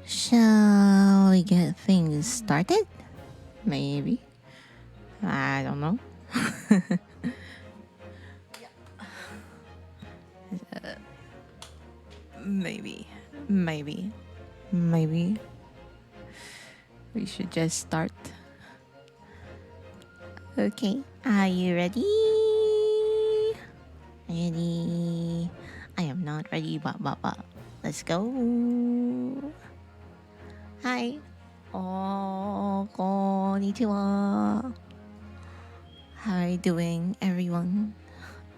Shall we get things started? Maybe. I don't know. Maybe. Maybe. Maybe. We should just start. Okay. Are you ready? Ready. I am not ready, but. Let's go. Hi. Oh, konnichiwa. How are you doing, everyone?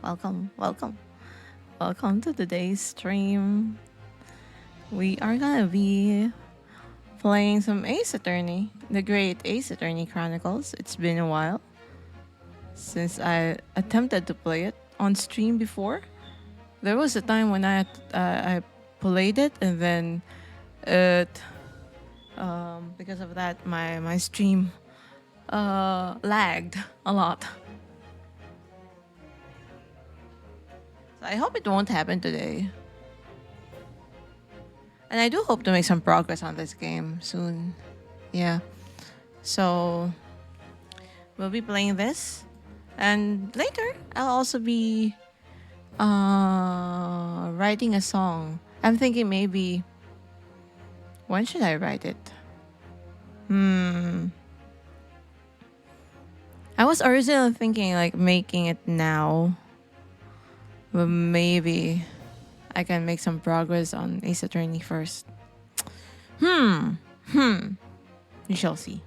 Welcome. Welcome to today's stream. We are gonna be playing some Ace Attorney, the great Ace Attorney Chronicles. It's been a while since I attempted to play it on stream before. There was a time when I played it, and then it because of that my stream lagged a lot. So I hope it won't happen today. And I do hope to make some progress on this game soon. Yeah. So we'll be playing this. And later I'll also be writing a song. I'm thinking maybe when should I write it? I was originally thinking like making it now. But maybe I can make some progress on Ace Attorney first. We shall see.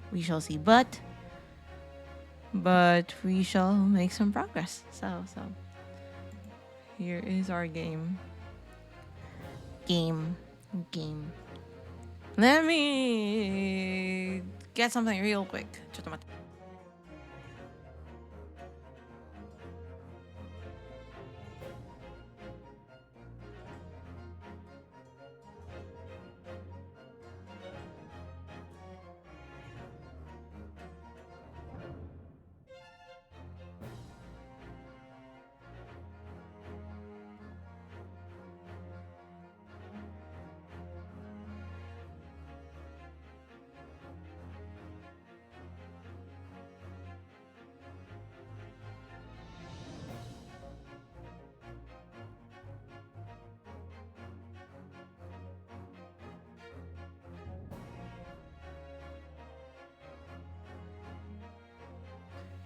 But we shall make some progress. So here is our game. Game. Let me get something real quick.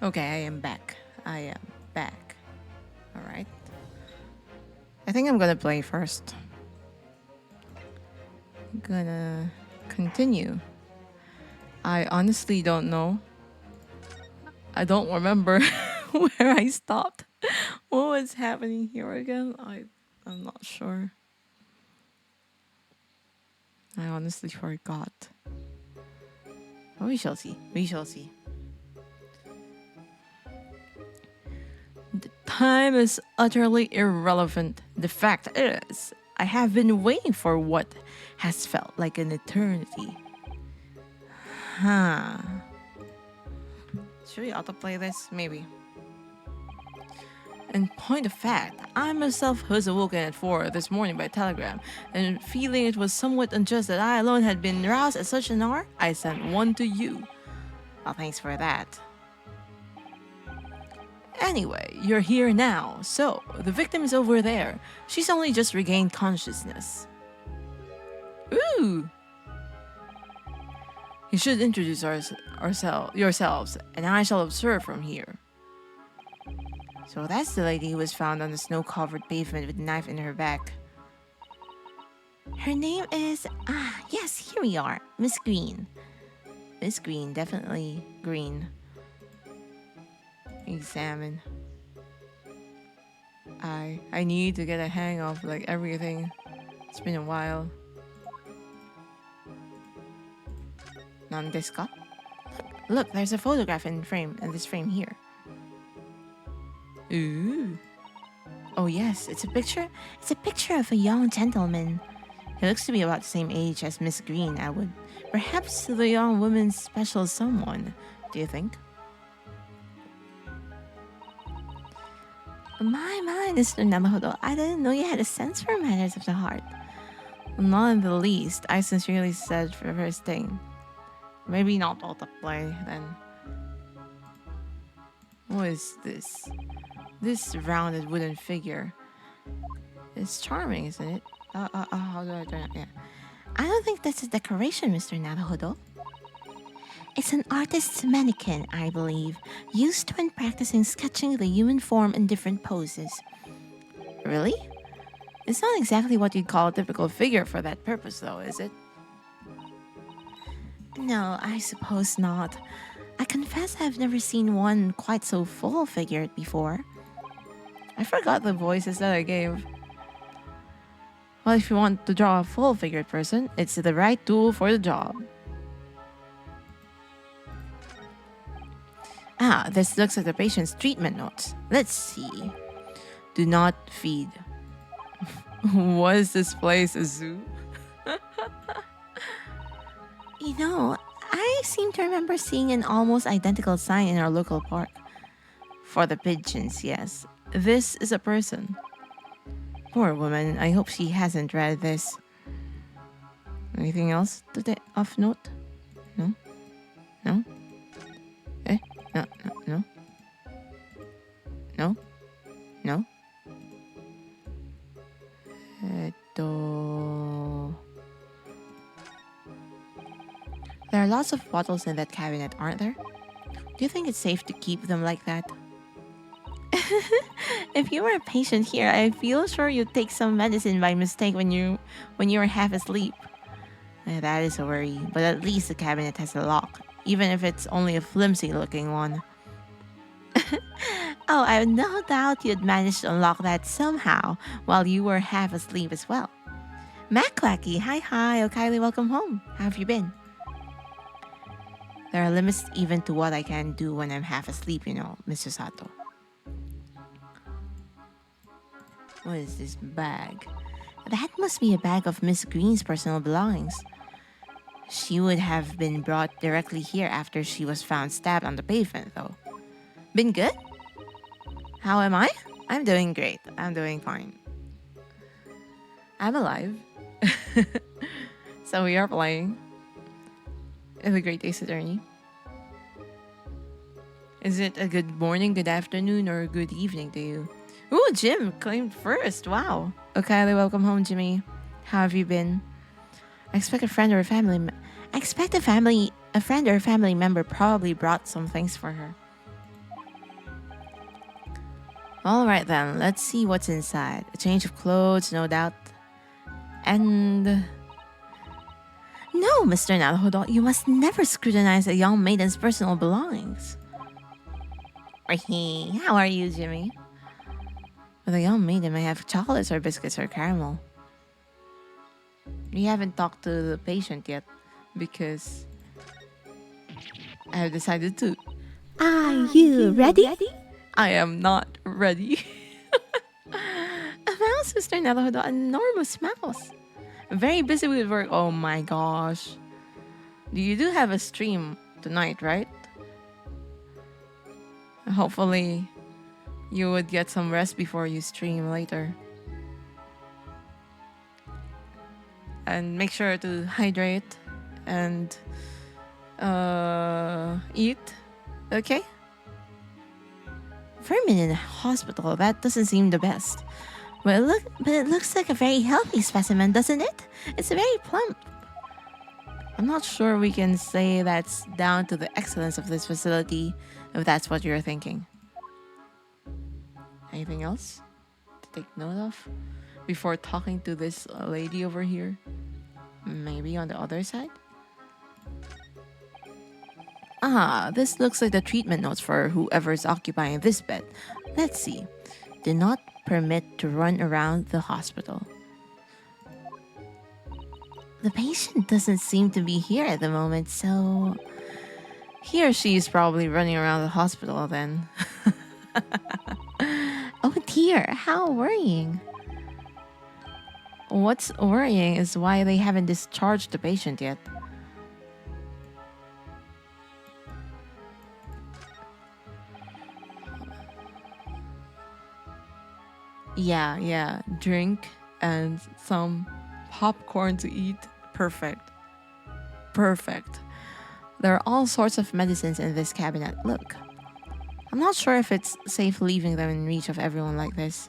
Okay, I am back. Alright. I think I'm gonna play first. Gonna continue. I honestly don't know. I don't remember where I stopped. What was happening here again? I'm not sure. I honestly forgot. But we shall see. The time is utterly irrelevant. The fact is, I have been waiting for what has felt like an eternity. Should we autoplay this? Maybe. In point of fact, I myself was awoken at 4 this morning by telegram, and feeling it was somewhat unjust that I alone had been roused at such an hour, I sent one to you. Well, thanks for that. Anyway, you're here now, so the victim is over there. She's only just regained consciousness. Ooh! You should introduce yourselves, and I shall observe from here. So that's the lady who was found on the snow-covered pavement with a knife in her back. Her name is... yes, here we are. Miss Green. Miss Green, definitely green. Examine. I need to get a hang of like everything. It's been a while. Nandesu ka? Look, there's a photograph in this frame here. Ooh. Oh yes, it's a picture of a young gentleman. He looks to be about the same age as Miss Green, I would. Perhaps the young woman's special someone, do you think? My, Mr. Namahodo, I didn't know you had a sense for matters of the heart. Not in the least. I sincerely said for the first thing. Maybe not autoplay then. What is this? This rounded wooden figure. It's charming, isn't it? How do I turn it? Yeah. I don't think that's a decoration, Mr. Naruhodo. It's an artist's mannequin, I believe, used when practicing sketching the human form in different poses. Really? It's not exactly what you'd call a typical figure for that purpose, though, is it? No, I suppose not. I confess I've never seen one quite so full-figured before. I forgot the voices that I gave. Well, if you want to draw a full-figured person, it's the right tool for the job. Ah, this looks at the patient's treatment notes. Let's see. Do not feed. Was this place a zoo? You know, I seem to remember seeing an almost identical sign in our local park. For the pigeons, yes. This is a person. Poor woman, I hope she hasn't read this. Anything else of note? No? No? Eh? No, no, no? No? No? There are lots of bottles in that cabinet, aren't there? Do you think it's safe to keep them like that? If you were a patient here, I feel sure you'd take some medicine by mistake when you were half asleep. That is a worry, but at least the cabinet has a lock, even if it's only a flimsy looking one. Oh, I have no doubt you'd manage to unlock that somehow while you were half asleep as well. Macwacky, hi, O'Kiley, welcome home. How have you been? There are limits even to what I can do when I'm half asleep, you know, Mr. Sato. What is this bag? That must be a bag of Miss Green's personal belongings. She would have been brought directly here after she was found stabbed on the pavement, though. Been good? How am I? I'm doing great. I'm doing fine. I'm alive. So we are playing The Great Ace Attorney. Is it a good morning, good afternoon, or good evening to you? Ooh, Jim claimed first. Wow. Okay, welcome home, Jimmy. How have you been? I expect a friend or a family member probably brought some things for her. All right then, let's see what's inside. A change of clothes, no doubt. And no, Mr. Naruhodo, you must never scrutinize a young maiden's personal belongings. How are you, Jimmy? But the young maiden may have chocolates or biscuits or caramel. We haven't talked to the patient yet because I have decided to. Are you ready? I am not ready. A mouse, Mr. Naruhodo, an enormous mouse. Very busy with work. Oh my gosh. You do have a stream tonight, right? Hopefully you would get some rest before you stream later. And make sure to hydrate and eat. Okay? Vermin in a hospital, that doesn't seem the best. But it looks like a very healthy specimen, doesn't it? It's very plump. I'm not sure we can say that's down to the excellence of this facility, if that's what you're thinking. Anything else to take note of before talking to this lady over here? Maybe on the other side? Ah, this looks like the treatment notes for whoever's occupying this bed. Let's see. Do not permit to run around the hospital. The patient doesn't seem to be here at the moment, so he or she is probably running around the hospital then. Oh dear, how worrying. What's worrying is why they haven't discharged the patient yet. Yeah, drink and some Popcorn to eat. Perfect. Perfect. There are all sorts of medicines in this cabinet. Look. I'm not sure if it's safe leaving them in reach of everyone like this.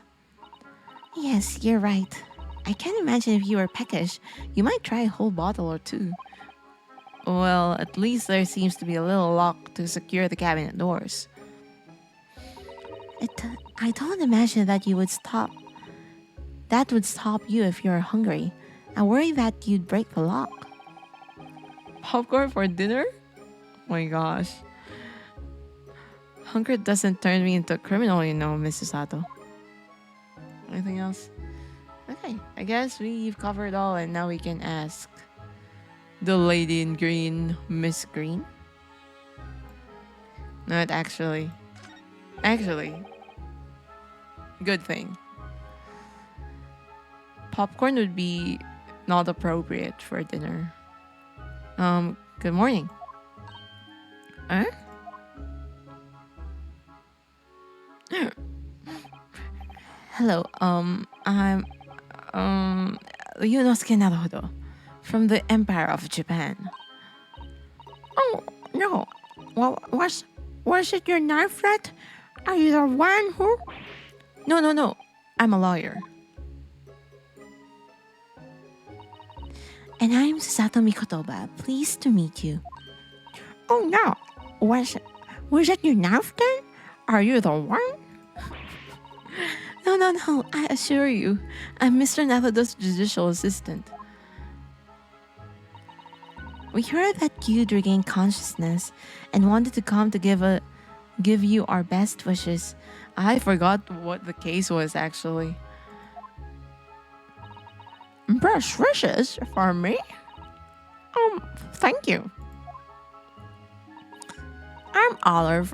Yes, you're right. I can't imagine if you were peckish. You might try a whole bottle or two. Well, at least there seems to be a little lock to secure the cabinet doors. I don't imagine that you would stop. That would stop you if you're hungry. I worry that you'd break the lock. Popcorn for dinner? Oh my gosh. Hunger doesn't turn me into a criminal, you know, Mrs. Sato. Anything else? Okay, I guess we've covered all, and now we can ask the lady in green, Miss Green. Not actually. Actually, good thing. Popcorn would be not appropriate for dinner. Good morning. Huh? Hello, I'm, Yunosuke Naruhodo, from the Empire of Japan. Oh, no. Was it your knife threat? Are you the one who... No. I'm a lawyer. And I'm Sato Mikotoba. Pleased to meet you. Oh, no. Was it your knife then? Are you the one? No. I assure you. I'm Mr. Naruhodo's judicial assistant. We heard that you'd regained consciousness and wanted to come to give you our best wishes. I forgot what the case was actually. Best wishes for me? Thank you. I'm Olive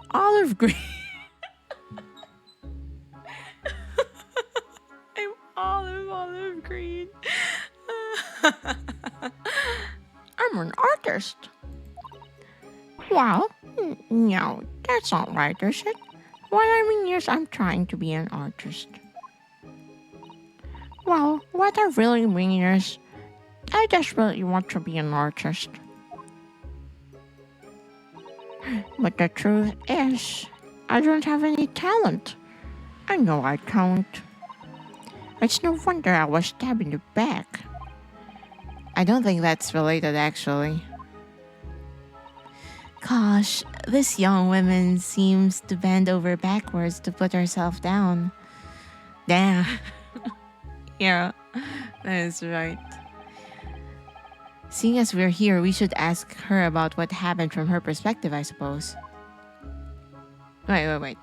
Green. I'm Olive Green. I'm an artist. Well, no, that's not right, is it? Yes, I'm trying to be an artist. Well, what I really mean is, I just really want to be an artist. But the truth is, I don't have any talent. I know I don't. It's no wonder I was stabbed in the back. I don't think that's related, actually. Gosh, this young woman seems to bend over backwards to put herself down. Damn. Yeah, that is right. Seeing as we're here, we should ask her about what happened from her perspective, I suppose. Wait.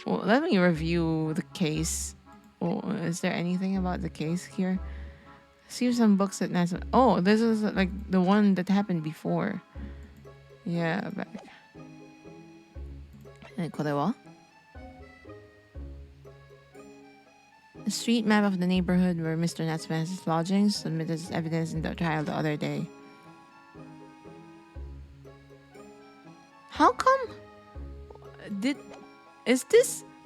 Well, let me review the case. Oh, is there anything about the case here? See some books at NASA. Oh, this is like the one that happened before. Yeah, back. And これは? A street map of the neighborhood where Mr. Natsuma's lodgings submitted as evidence in the trial the other day. How come?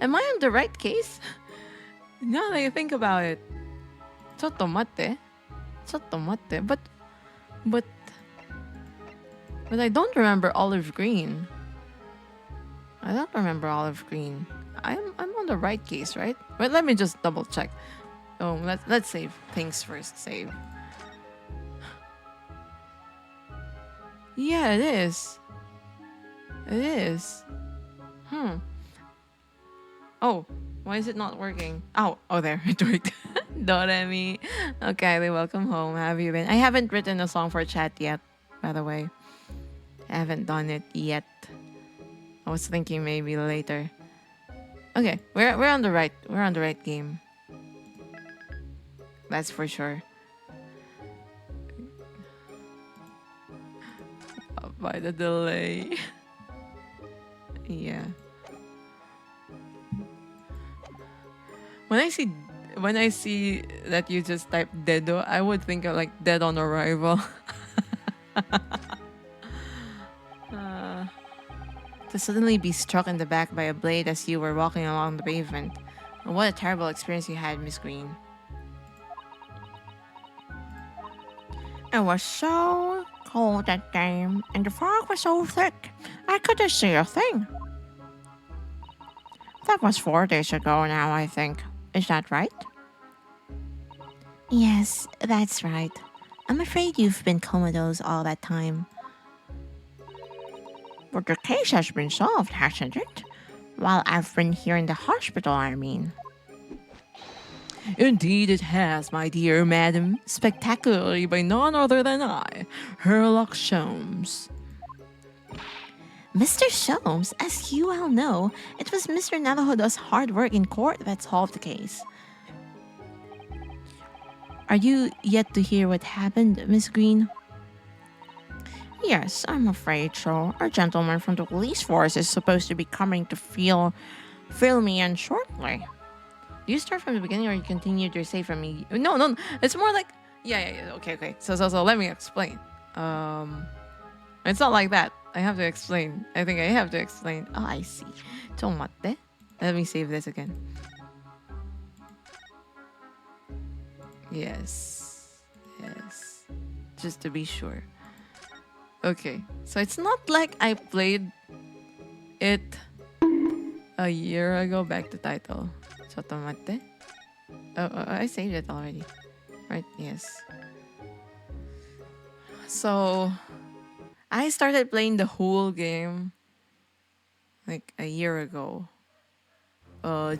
Am I on the right case? Now that I think about it. ちょっと待って. But I don't remember Olive Green. I don't remember Olive Green. I'm on the right case, right? Wait, let me just double check. Oh, let's save things first. Save. Yeah, it is. It is. Oh, why is it not working? Oh, there, it worked. Doremi. Okay, welcome home. How have you been? I haven't written a song for chat yet, by the way. I haven't done it yet. I was thinking maybe later. Okay, we're on the right game. That's for sure. By the delay. Yeah. When I see that you just type deado, I would think of like dead on arrival. To suddenly be struck in the back by a blade as you were walking along the pavement. What a terrible experience you had, Miss Green. It was so cold that day, and the fog was so thick, I couldn't see a thing. That was 4 days ago now, I think. Is that right? Yes, that's right. I'm afraid you've been comatose all that time. But the case has been solved, hasn't it? While I've been here in the hospital, I mean. Indeed it has, my dear madam. Spectacularly by none other than I, Herlock Sholmes. Mr. Sholmes, as you well know, it was Mr. Navajo's hard work in court that solved the case. Are you yet to hear what happened, Miss Green? Yes, I'm afraid so. Our gentleman from the police force is supposed to be coming to fill me in shortly. Do you start from the beginning or you continue to say from me? No, no, it's more like yeah. Okay. So let me explain. It's not like that. I have to explain. I think I have to explain. Oh, I see. ちょっと待って. Let me save this again. Yes. Just to be sure. Okay. So it's not like I played it a year ago. Back to title. ちょっと待って. I saved it already. Right? Yes. So I started playing the whole game like a year ago.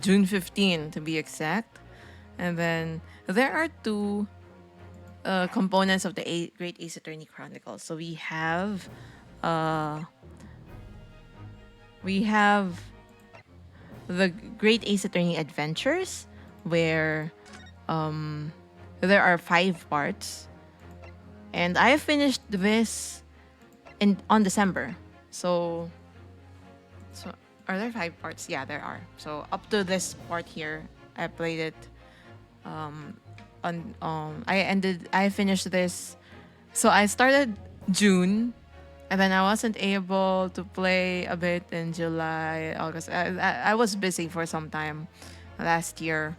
June 15 to be exact. And then there are two components of the Great Ace Attorney Chronicles. So we have the Great Ace Attorney Adventures, where there are 5 parts, and I finished this on December. So are there 5 parts? Yeah, there are. So up to this part here, I played it. I finished this. So I started June, and then I wasn't able to play a bit in July, August. I was busy for some time last year,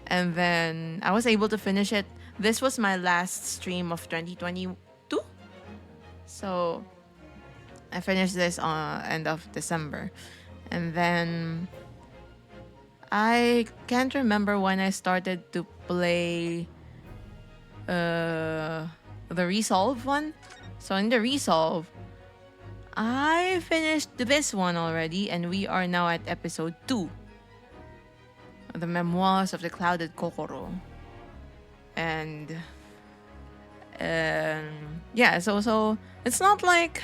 and then I was able to finish it. This was my last stream of 2022, so I finished this on end of December, and then I can't remember when I started to play the Resolve one. So in the Resolve, I finished this one already, and we are now at episode 2. The Memoirs of the Clouded Kokoro. And yeah, so it's not like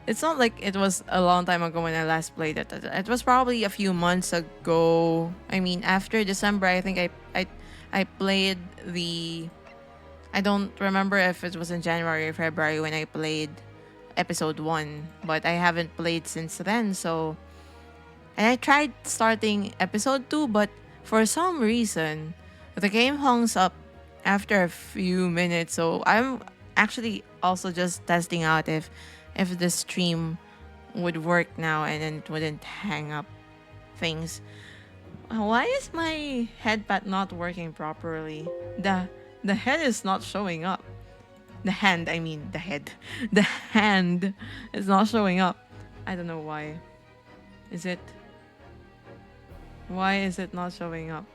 it was a long time ago when I last played it. It was probably a few months ago. I mean, after December, I think I played the. I don't remember if it was in January or February when I played episode 1, but I haven't played since then. So, and I tried starting episode 2, but for some reason, the game hangs up after a few minutes. So I'm actually also just testing out if the stream would work now and then it wouldn't hang up things. Why is my headpad not working properly? The head is not showing up. The hand, I mean the head. The hand is not showing up. I don't know why. Why is it not showing up?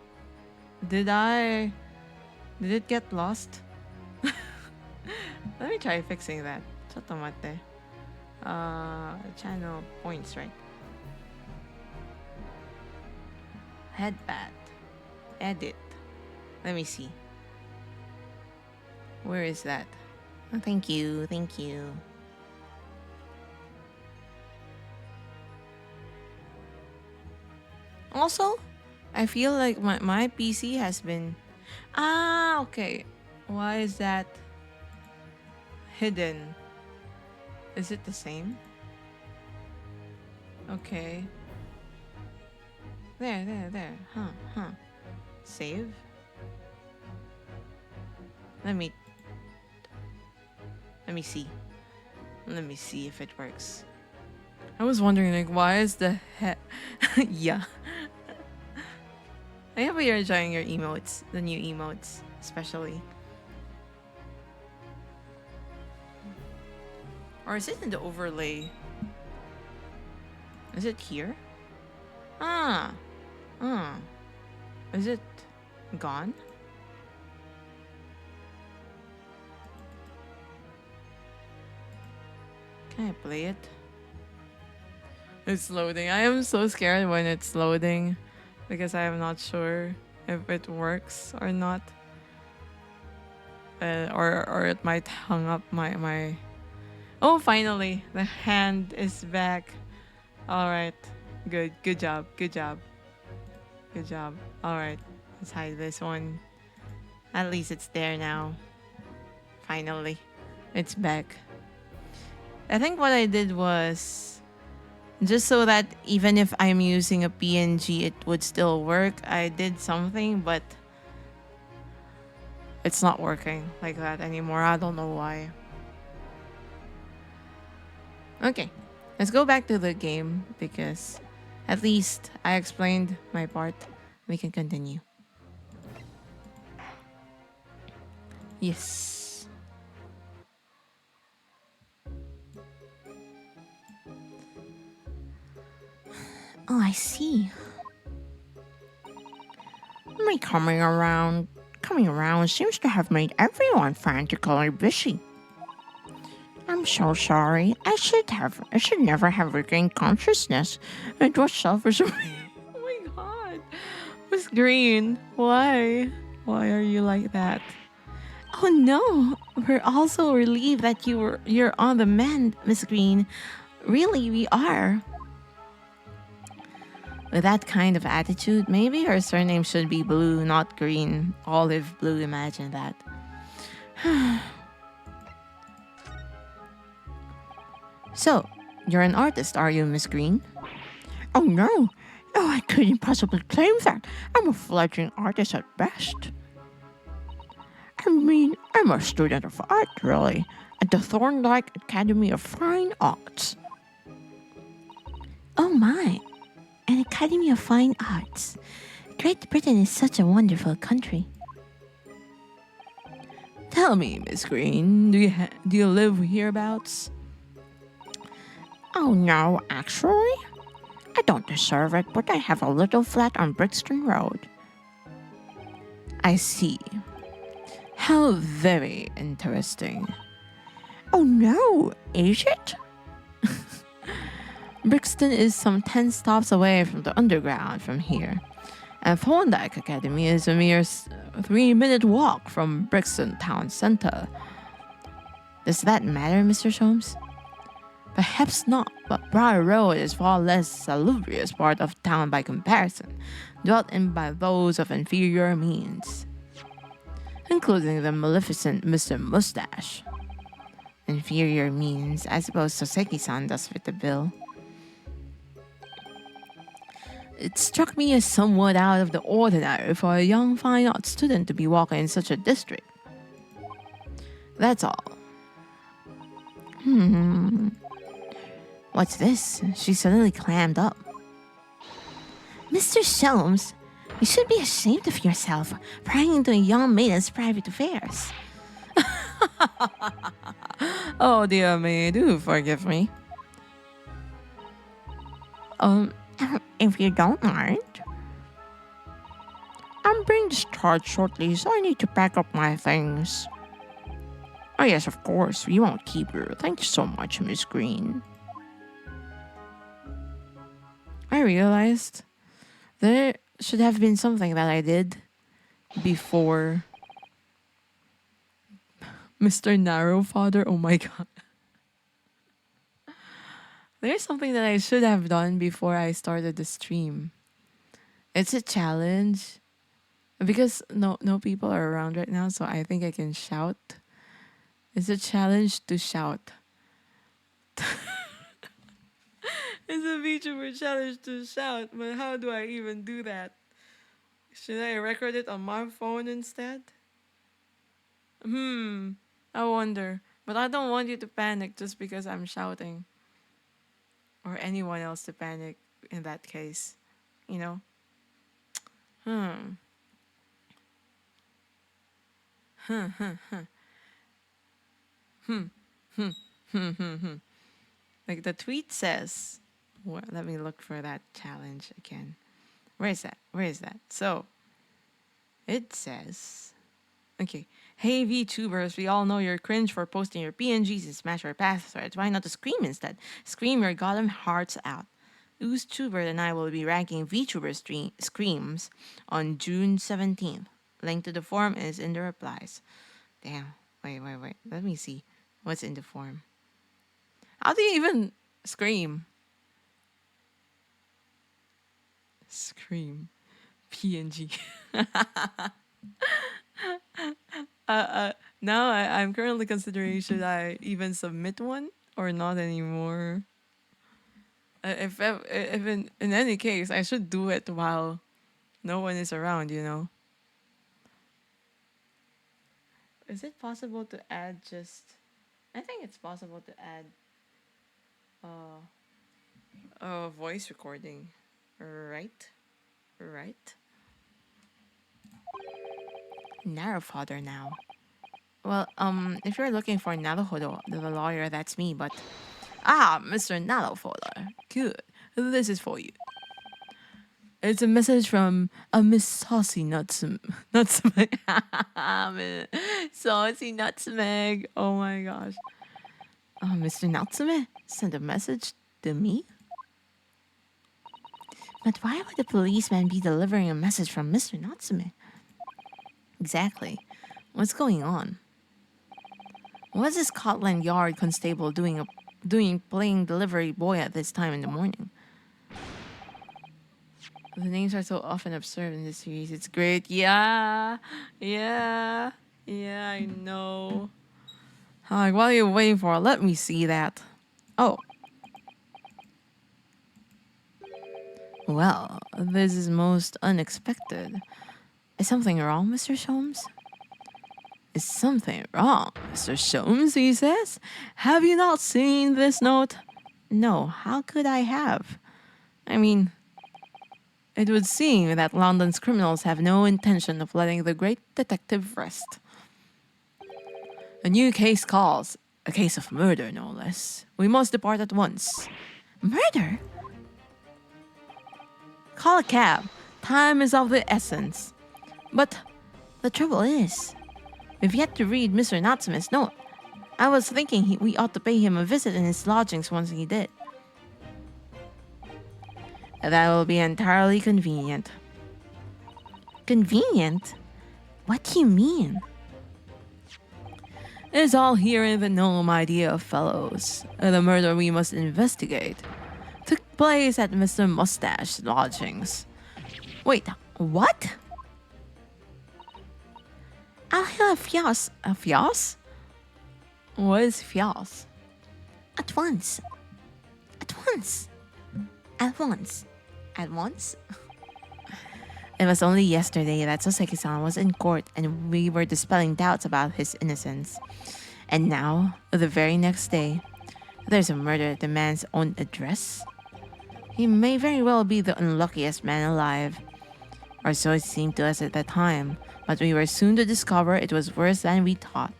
Did it get lost? Let me try fixing that. ちょっと待って. Channel points, right? Headpad. Edit. Let me see. Where is that? Oh, thank you. Also, I feel like my PC has been... okay. Why is that hidden? Is it the same? Okay. There. Huh. Save? Let me see. Let me see if it works. I was wondering, like, why is the head... yeah. I hope you're enjoying your emotes. The new emotes, especially. Or is it in the overlay? Is it here? Ah. Ah. Is it gone? Can I play it? It's loading. I am so scared when it's loading because I am not sure if it works or not. Or it might hang up my. Oh, finally the hand is back. All right, good job, good job, good job. All right, let's hide this one. At least it's there now. Finally, it's back. I think what I did was just so that even if I'm using a PNG, it would still work. I did something, but it's not working like that anymore. I don't know why. Okay, let's go back to the game because at least I explained my part. We can continue. Yes. Oh, I see. My coming around seems to have made everyone frantically busy. I'm so sorry. I should never have regained consciousness. It was selfish of me. Oh my god. Miss Green, why? Why are you like that? Oh no. We're also relieved that you're on the mend, Miss Green. Really, we are. With that kind of attitude, maybe her surname should be Blue, not Green. Olive Blue, imagine that. So, you're an artist, are you, Miss Green? Oh no! Oh, I couldn't possibly claim that. I'm a fledgling artist at best. I mean, I'm a student of art, really, at the Thorndike Academy of Fine Arts. Oh my, an Academy of Fine Arts. Great Britain is such a wonderful country. Tell me, Miss Green, do you live hereabouts? Oh no, actually. I don't deserve it, but I have a little flat on Brixton Road. I see. How very interesting. Oh no, is it? Brixton is some 10 stops away from the underground from here, and Thorndike Academy is a mere 3-minute walk from Brixton town centre. Does that matter, Mr. Sholmes? Perhaps not, but Briar Road is far less salubrious part of town by comparison, dwelt in by those of inferior means, including the maleficent Mr. Mustache. Inferior means, I suppose Soseki-san does fit the bill. It struck me as somewhat out of the ordinary for a young fine art student to be walking in such a district. That's all. What's this? She suddenly clammed up. Mr. Sholmes, you should be ashamed of yourself prying into a young maiden's private affairs. Oh dear me, do forgive me. If you don't mind. I'm being discharged shortly, so I need to pack up my things. Oh yes, of course, we won't keep you. Thank you so much, Miss Green. I realized there should have been something that I did before Mr. Narrowfather. Oh my god. There's something that I should have done before I started the stream. It's a challenge because no people are around right now, so I think I can shout. It's a challenge to shout. It's a VTuber challenge to shout, but how do I even do that? Should I record it on my phone instead? I wonder. But I don't want you to panic just because I'm shouting. Or anyone else to panic in that case. You know? Hmm. Like the tweet says, well, let me look for that challenge again. Where is that? Where is that? So it says, okay. Hey VTubers, we all know you're cringe for posting your PNGs and smash your passwords. Why not to scream instead? Scream your goddamn hearts out. OozTuber and I will be ranking VTuber screams on June 17th. Link to the forum is in the replies. Damn. Wait. Let me see what's in the forum. How do you even scream? Scream. PNG. Now I'm currently considering should I even submit one or not anymore. If in any case, I should do it while no one is around, you know. Is it possible to add just? I think it's possible to add voice recording, right? Right. Narufather now. Well, if you're looking for Naruhodo, the lawyer, that's me, but... Mr. Narufather. Good. This is for you. It's a message from a Miss Saucy Nutmeg. Saucy Nutmeg. Oh my gosh. Mr. Nutmeg sent a message to me? But why would a policeman be delivering a message from Mr. Natsume? Exactly. What's going on? What's this Scotland Yard constable doing playing delivery boy at this time in the morning? The names are so often observed in this series. It's great. Yeah, I know. What are you waiting for? Let me see that. Oh. Well, this is most unexpected. Is something wrong, Mr. Sholmes? Is something wrong, Mr. Sholmes, he says. Have you not seen this note? No, how could I have? I mean, it would seem that London's criminals have no intention of letting the great detective rest. A new case calls. A case of murder, no less. We must depart at once. Murder? Call a cab. Time is of the essence. But the trouble is, we've yet to read Mr. Natsume's note. I was thinking we ought to pay him a visit in his lodgings once he did. That will be entirely convenient. Convenient? What do you mean? It's all here in the gnome idea, fellows. The murder we must investigate took place at Mr. Mustache's lodgings. Wait, what? I'll hear a fios. A fios? What is fios? At once. At once. At once. At once? It was only yesterday that Soseki-san was in court and we were dispelling doubts about his innocence. And now, the very next day, there's a murder at the man's own address. He may very well be the unluckiest man alive. Or so it seemed to us at that time, but we were soon to discover it was worse than we thought.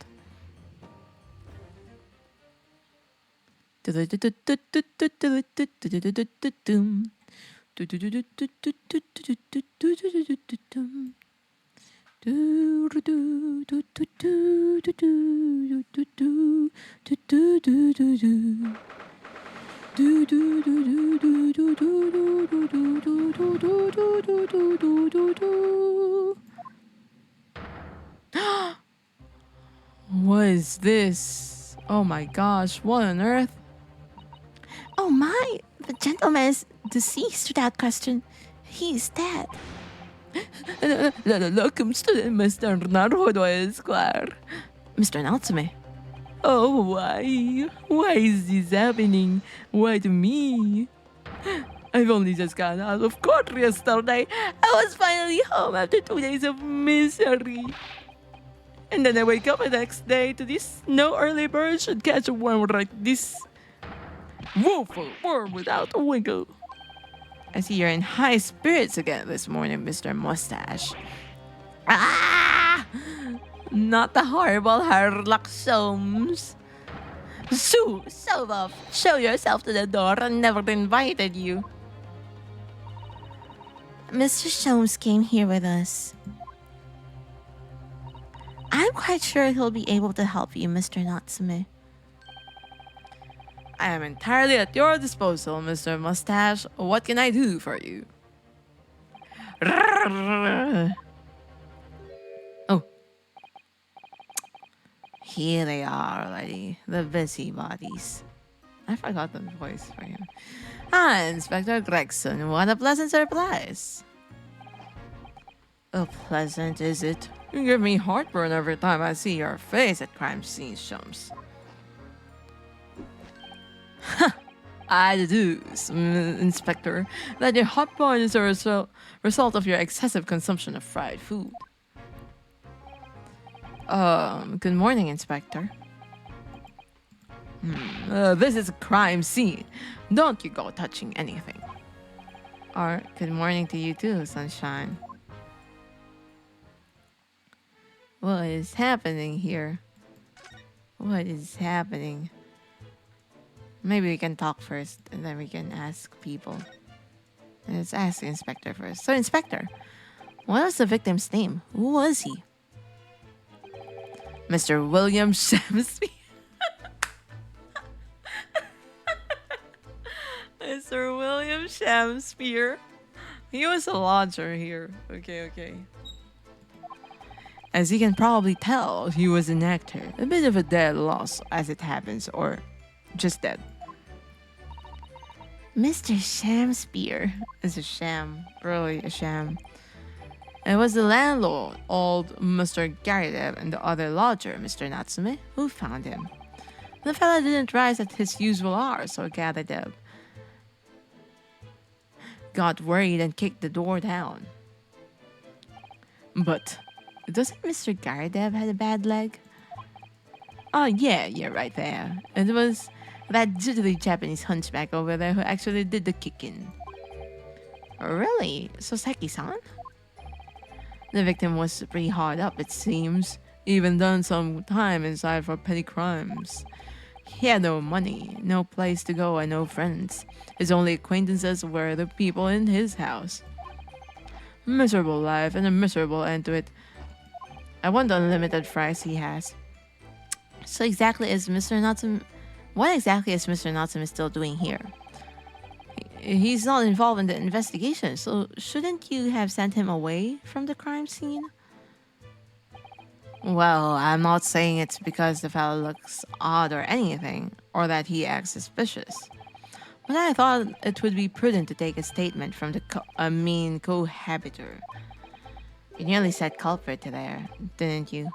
What is this? Oh my gosh, what on earth? Oh my, the gentleman is deceased without question. He's dead. Welcome to Mr. Naruhodo Esquire. Mr. Natsume. Oh, why? Why is this happening? Why to me? I've only just gotten out of court yesterday. I was finally home after 2 days of misery. And then I wake up the next day to this. No early bird should catch a worm like this. Woeful worm without a wiggle. I see you're in high spirits again this morning, Mr. Mustache. Ah! Not the horrible Herlock Soames. Shoo! Show off! Show yourself to the door. I never invited you. Mr. Sholmes came here with us. I'm quite sure he'll be able to help you, Mr. Natsume. I am entirely at your disposal, Mr. Mustache. What can I do for you? Oh. Here they are already, the busybodies. I forgot the voice for him. Ah, Inspector Gregson, what a pleasant surprise. Oh, pleasant, is it? You give me heartburn every time I see your face at crime scene, Shums. I deduce, Inspector, that your heartburn is a result of your excessive consumption of fried food. Good morning, Inspector. This is a crime scene. Don't you go touching anything. Or good morning to you too, Sunshine. What is happening here? What is happening? Maybe we can talk first and then we can ask people. Let's ask the Inspector first. So, Inspector, what was the victim's name? Who was he? Mr. William Shamsby. Mr. William Shamspeare. He was a lodger here. Okay. As you can probably tell, he was an actor. A bit of a dead loss, as it happens, or just dead. Mr. Shamspeare is a sham. Really a sham. It was the landlord, old Mr. Garridev, and the other lodger, Mr. Natsume, who found him. The fella didn't rise at his usual hour, so Garridev got worried and kicked the door down. But doesn't Mr. Garridev had a bad leg? Oh yeah, right there. It was that jiggly Japanese hunchback over there who actually did the kicking. Really? Soseki-san? The victim was pretty hard up, it seems. Even done some time inside for petty crimes. He had no money, no place to go, and no friends. His only acquaintances were the people in his house. Miserable life and a miserable end to it. I want the unlimited fries he has. So exactly is Mr. Natsume... What exactly is Mr. Natsume still doing here? He's not involved in the investigation, so shouldn't you have sent him away from the crime scene? Well, I'm not saying it's because the fellow looks odd or anything, or that he acts suspicious. But I thought it would be prudent to take a statement from the cohabiter. You nearly said culprit there, didn't you?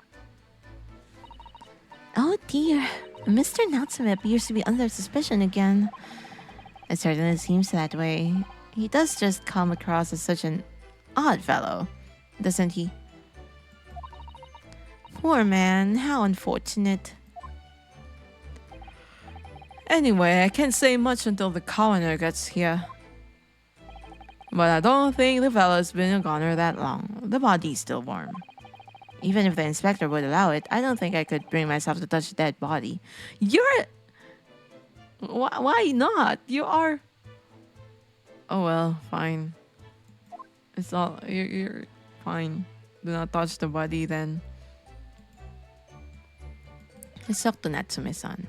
Oh dear, Mr. Natsume appears to be under suspicion again. It certainly seems that way. He does just come across as such an odd fellow, doesn't he? Poor man, how unfortunate. Anyway, I can't say much until the coroner gets here. But I don't think the fellow's been a goner that long. The body's still warm. Even if the inspector would allow it, I don't think I could bring myself to touch a dead body. You're... Why not? You are... Oh well, fine. It's all... You're fine. Do not touch the body then. Let's talk to Natsume-san.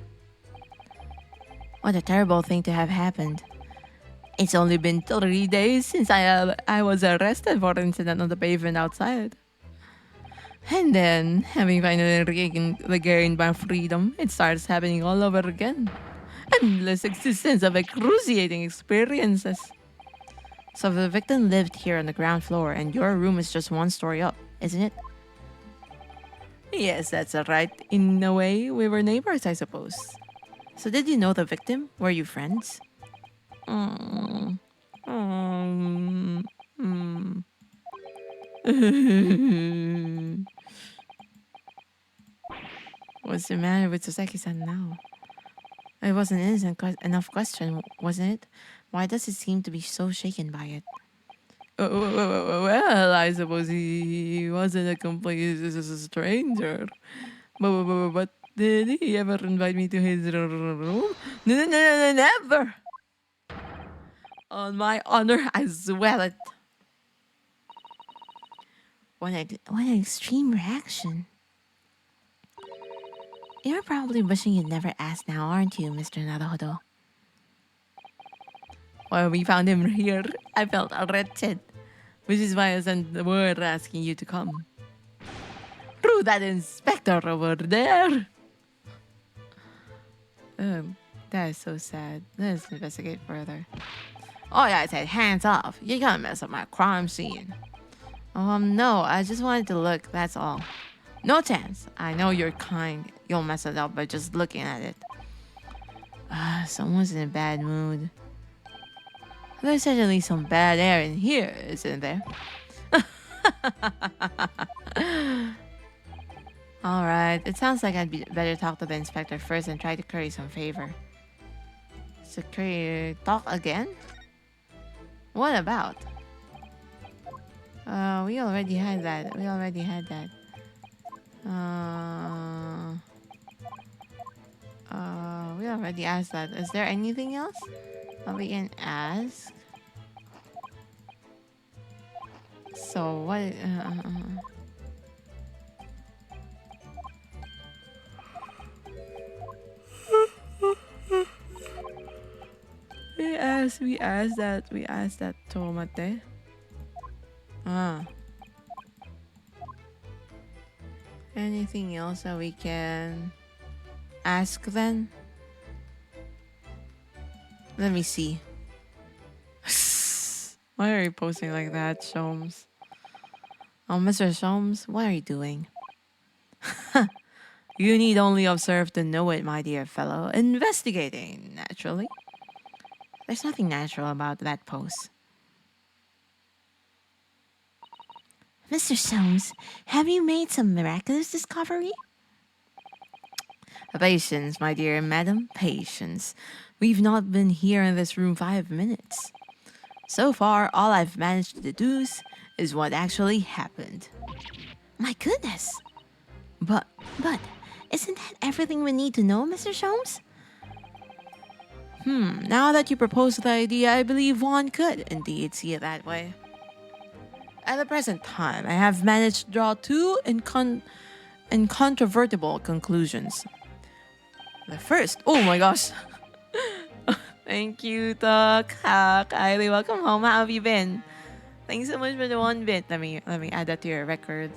What a terrible thing to have happened. It's only been 3 days since I was arrested for an incident on the pavement outside. And then, having finally regained my freedom, it starts happening all over again. Endless existence of excruciating experiences. So the victim lived here on the ground floor and your room is just 1 story up, isn't it? Yes, that's right. In a way, we were neighbors, I suppose. So did you know the victim? Were you friends? What's the matter with Soseki-san now? It was an innocent enough question, wasn't it? Why does he seem to be so shaken by it? Well, I suppose he wasn't a complete stranger. But Did he ever invite me to his room? No, never. On my honor, I swear it. What an extreme reaction. You're probably wishing you'd never asked now, aren't you, Mr. Naruhodo? When we found him here, I felt wretched, which is why I sent the word asking you to come. Through that inspector over there. That is so sad. Let's investigate further. Oh yeah, I said hands off. You're gonna mess up my crime scene. No, I just wanted to look, that's all. No chance. I know you're kind. You'll mess it up by just looking at it. Someone's in a bad mood. There's certainly some bad air in here, isn't there? Alright, it sounds like I'd better talk to the inspector first and try to curry some favor. So, talk again? What about? We already had that. We already asked that. Is there anything else that we can ask? So, what? We asked that Tomate. Anything else that we can ask then? Let me see. Why are you posting like that, Sholmes? Oh, Mr. Sholmes, what are you doing? You need only observe to know it, my dear fellow. Investigating, naturally. There's nothing natural about that pose. Mr. Soames, have you made some miraculous discovery? Patience, my dear madam, patience. We've not been here in this room 5 minutes. So far, all I've managed to deduce is what actually happened. My goodness! But, isn't that everything we need to know, Mr. Soames? Now that you propose the idea, I believe one could indeed see it that way. At the present time, I have managed to draw two incontrovertible conclusions. The first, oh my gosh. Thank you, Doc. Kylie, welcome home. How have you been? Thanks so much for the 1 bit. Let me add that to your record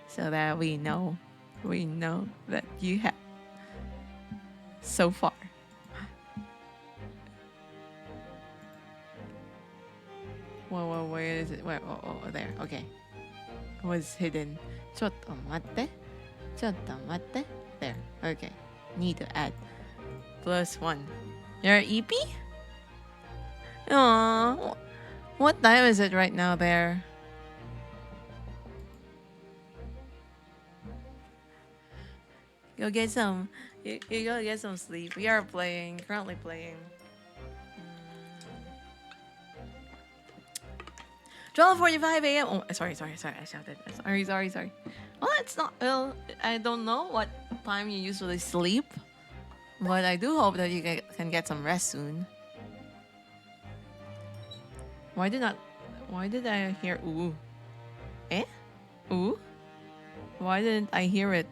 so that we know that you have so far. Whoa, where is it? Where? Oh, there. Okay. It was hidden. ちょっと待って. There. Okay. Need to add +1. You're EP? Aww. What time is it right now there? Go get some. You go get some sleep. We are currently playing. 12:45 a.m. Oh, sorry. I shouted. Sorry. Well, it's not. Well, I don't know what time you usually sleep, but I do hope that you can get some rest soon. Why did I hear ooh? Eh? Ooh? Why didn't I hear it?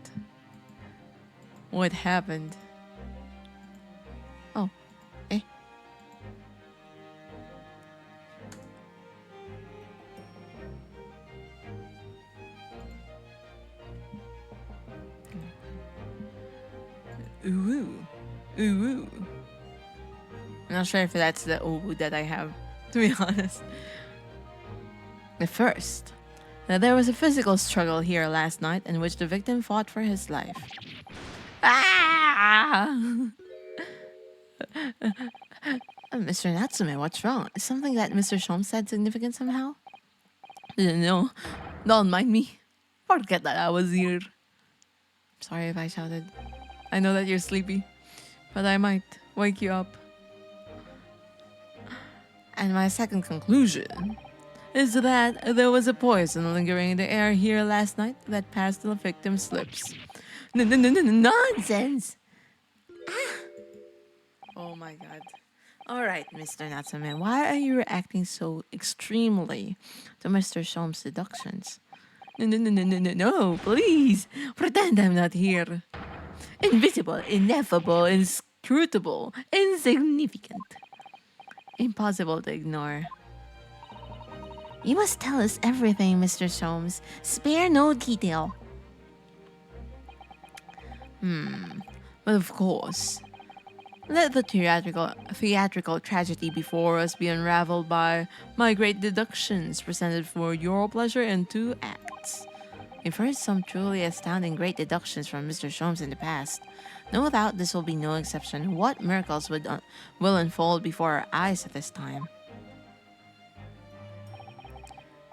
What happened? Oh. Eh? Ooh. I'm not sure if that's the ooh that I have, to be honest. The first, that there was a physical struggle here last night in which the victim fought for his life. Mr. Natsume, what's wrong? Is something that Mr. Shom said significant somehow? No, don't mind me. Forget that I was here. Sorry if I shouted. I know that you're sleepy, but I might wake you up. And my second conclusion is that there was a poison lingering in the air here last night that passed the victim's lips. Nonsense! Oh my god. Alright, Mr. Natsume, why are you reacting so extremely to Mr. Shom's deductions? No, please! Pretend I'm not here. Invisible, ineffable, inscrutable, insignificant. Impossible to ignore. You must tell us everything, Mr. Soames. Spare no detail. But of course, let the theatrical tragedy before us be unraveled by my great deductions presented for your pleasure in 2 acts. We've heard some truly astounding great deductions from Mr. Sholmes in the past. No doubt this will be no exception. What miracles will unfold before our eyes at this time?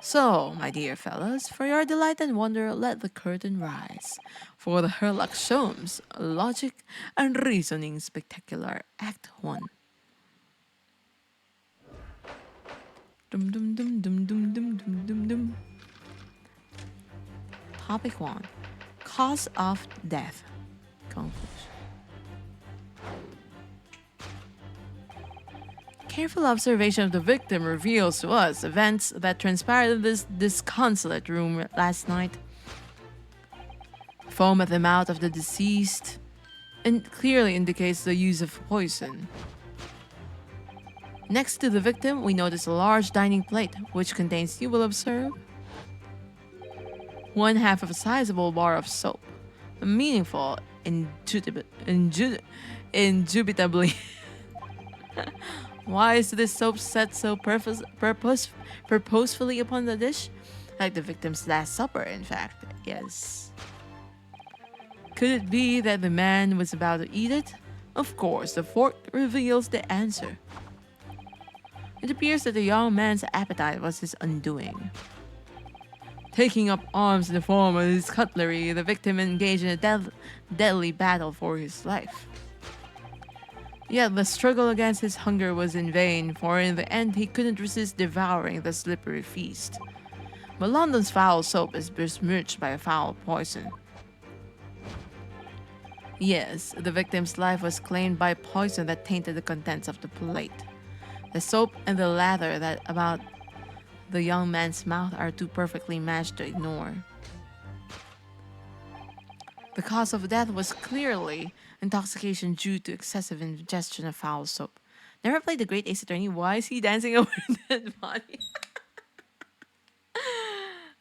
So, my dear fellows, for your delight and wonder, let the curtain rise. For the Herlock Sholmes, Logic and Reasoning Spectacular, Act 1. Dum dum dum dum dum dum dum dum dum. Topic 1. Cause of death. Conclusion. Careful observation of the victim reveals to us events that transpired in this disconsolate room last night. Foam at the mouth of the deceased clearly indicates the use of poison. Next to the victim, we notice a large dining plate, which contains, you will observe, 1/2 of a sizable bar of soap. A meaningful, indubitably. Why is this soap set so purposefully upon the dish? Like the victim's last supper, in fact. Yes. Could it be that the man was about to eat it? Of course, the fork reveals the answer. It appears that the young man's appetite was his undoing. Taking up arms in the form of his cutlery, the victim engaged in a deadly battle for his life. Yet the struggle against his hunger was in vain, for in the end he couldn't resist devouring the slippery feast. But London's foul soap is besmirched by a foul poison. Yes, the victim's life was claimed by poison that tainted the contents of the plate. The soap and the lather that about the young man's mouth are too perfectly matched to ignore. The cause of death was clearly intoxication due to excessive ingestion of foul soap. Never played the great Ace Attorney. Why is he dancing over dead body?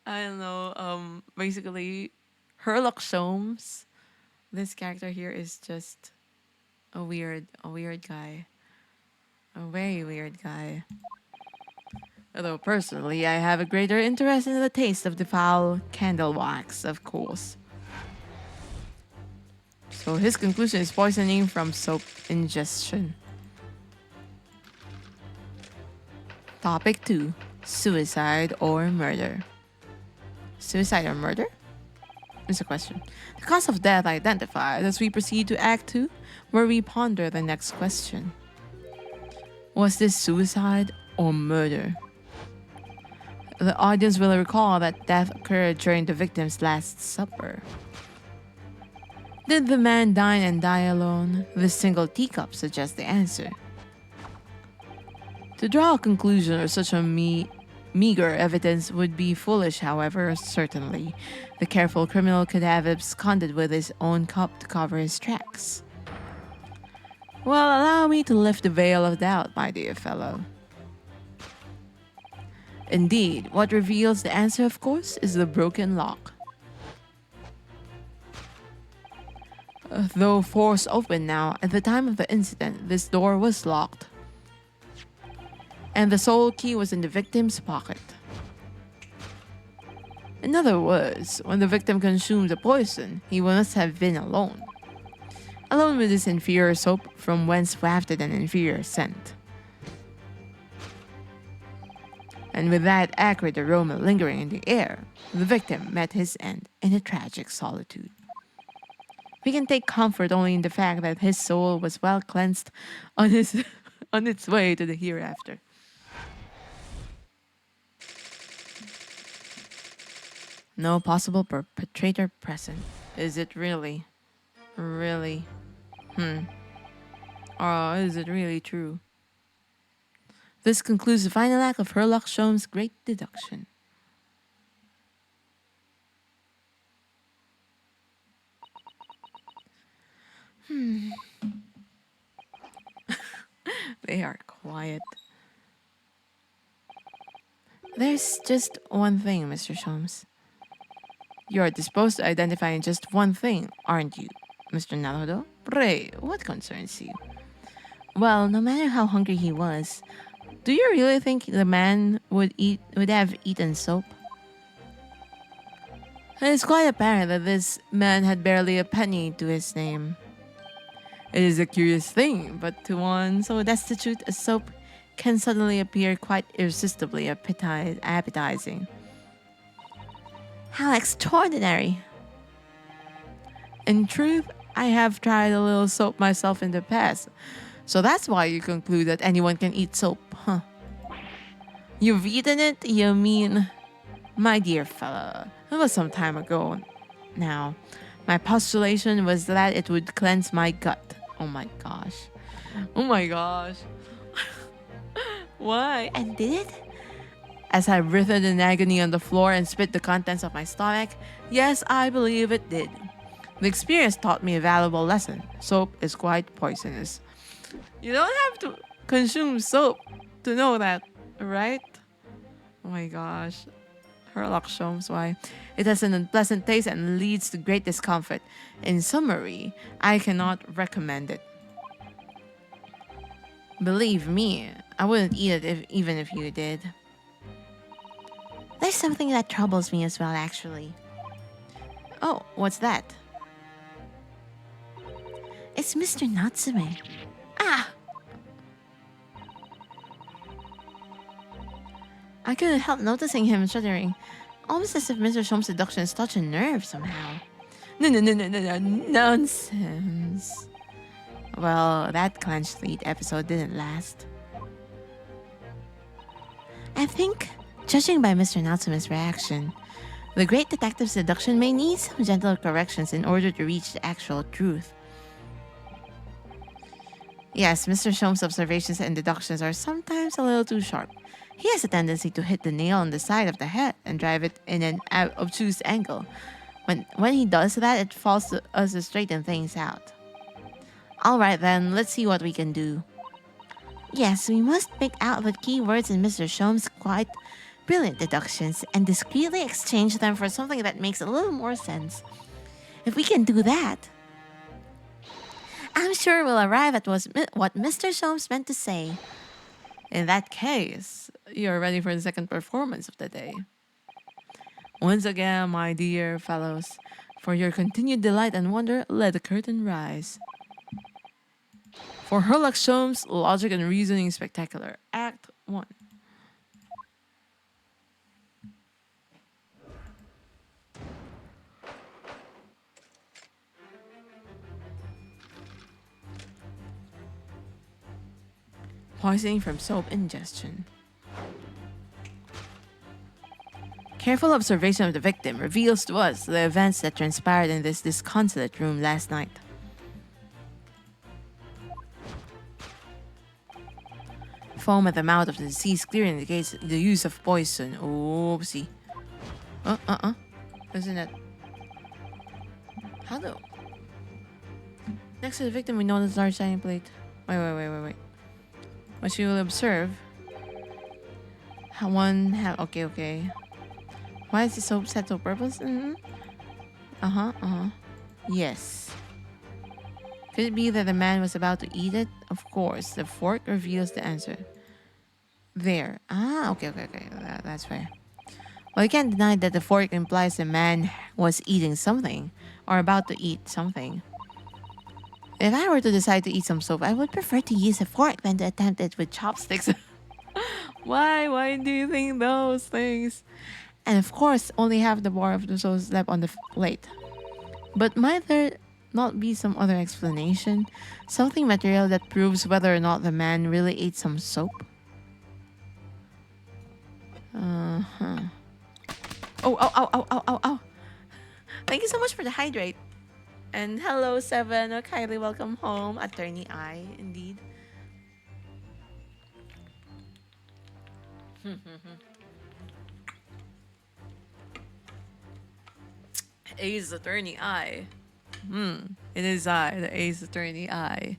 I don't know. Basically, Herlock Sholmes. This character here is just a weird guy. A very weird guy. Although personally, I have a greater interest in the taste of the foul candle wax, of course. So his conclusion is poisoning from soap ingestion. Topic 2. Suicide or murder. Suicide or murder? Is a question. The cause of death identified as we proceed to Act 2, where we ponder the next question. Was this suicide or murder? The audience will recall that death occurred during the victim's last supper. Did the man dine and die alone? This single teacup suggests the answer. To draw a conclusion or such a meager evidence would be foolish, however, certainly. The careful criminal could have absconded with his own cup to cover his tracks. Well, allow me to lift the veil of doubt, my dear fellow. Indeed, what reveals the answer, of course, is the broken lock. Though forced open now, at the time of the incident, this door was locked. And the sole key was in the victim's pocket. In other words, when the victim consumed the poison, he must have been alone. Alone with this inferior soap, from whence wafted an inferior scent. And with that acrid aroma lingering in the air, the victim met his end in a tragic solitude. We can take comfort only in the fact that his soul was well cleansed on its way to the hereafter. No possible perpetrator present. Is it really? Really? Hmm. Oh, is it really true? This concludes the final act of Herlock Sholmes' great deduction. They are quiet. There's just one thing, Mr. Sholmes. You are disposed to identify in just one thing, aren't you, Mr. Naruto? Pray, what concerns you? Well, no matter how hungry he was, do you really think the man would have eaten soap? It is quite apparent that this man had barely a penny to his name. It is a curious thing, but to one so destitute, a soap can suddenly appear quite irresistibly appetizing. How extraordinary. In truth, I have tried a little soap myself in the past, so that's why you conclude that anyone can eat soap, huh? You've eaten it, you mean? My dear fellow, it was some time ago now. My postulation was that it would cleanse my gut. Oh my gosh. Oh my gosh. Why? And did it? As I writhed in agony on the floor and spit the contents of my stomach, yes, I believe it did. The experience taught me a valuable lesson. Soap is quite poisonous. You don't have to consume soap to know that, right? Oh my gosh. Herlock Sholmes, why? It has an unpleasant taste and leads to great discomfort. In summary, I cannot recommend it. Believe me, I wouldn't eat it even if you did. There's something that troubles me as well, actually. Oh, what's that? It's Mr. Natsume. Ah! I couldn't help noticing him shuddering, almost as if Mr. Sholmes' seductions touched a nerve somehow. No, nonsense. Well, that clenched lead episode didn't last. I think, judging by Mr. Natsume's reaction, the great detective's seduction may need some gentle corrections in order to reach the actual truth. Yes, Mr. Sholmes' observations and deductions are sometimes a little too sharp. He has a tendency to hit the nail on the side of the head and drive it in an obtuse angle. When he does that, it falls to us to straighten things out. Alright then, let's see what we can do. Yes, we must pick out the key words in Mr. Sholmes' quite brilliant deductions and discreetly exchange them for something that makes a little more sense. If we can do that, I'm sure we'll arrive at what Mr. Sholmes meant to say. In that case, you're ready for the second performance of the day. Once again, my dear fellows, for your continued delight and wonder, let the curtain rise. For Herlock Sholmes' Logic and Reasoning Spectacular, Act 1. Poisoning from soap ingestion. Careful observation of the victim reveals to us the events that transpired in this disconsolate room last night. Foam at the mouth of the deceased clearly indicates the use of poison. Oopsie. Isn't it? How do? Next to the victim, we notice a large shining plate. Wait. What you will observe. Okay. Why is the soap set to purpose? Yes. Could it be that the man was about to eat it? Of course, the fork reveals the answer. There. Okay. That's fair. Well, you can't deny that the fork implies the man was eating something, or about to eat something. If I were to decide to eat some soap, I would prefer to use a fork than to attempt it with chopsticks. Why? Why do you think those things? And of course, only half the bar of the soap left on the plate. But might there not be some other explanation? Something material that proves whether or not the man really ate some soap? Oh. Thank you so much for the hydrate. And hello, Seven. Oh, Kylie, welcome home. Attorney I, indeed. Ace Attorney I. It is I, the Ace Attorney I.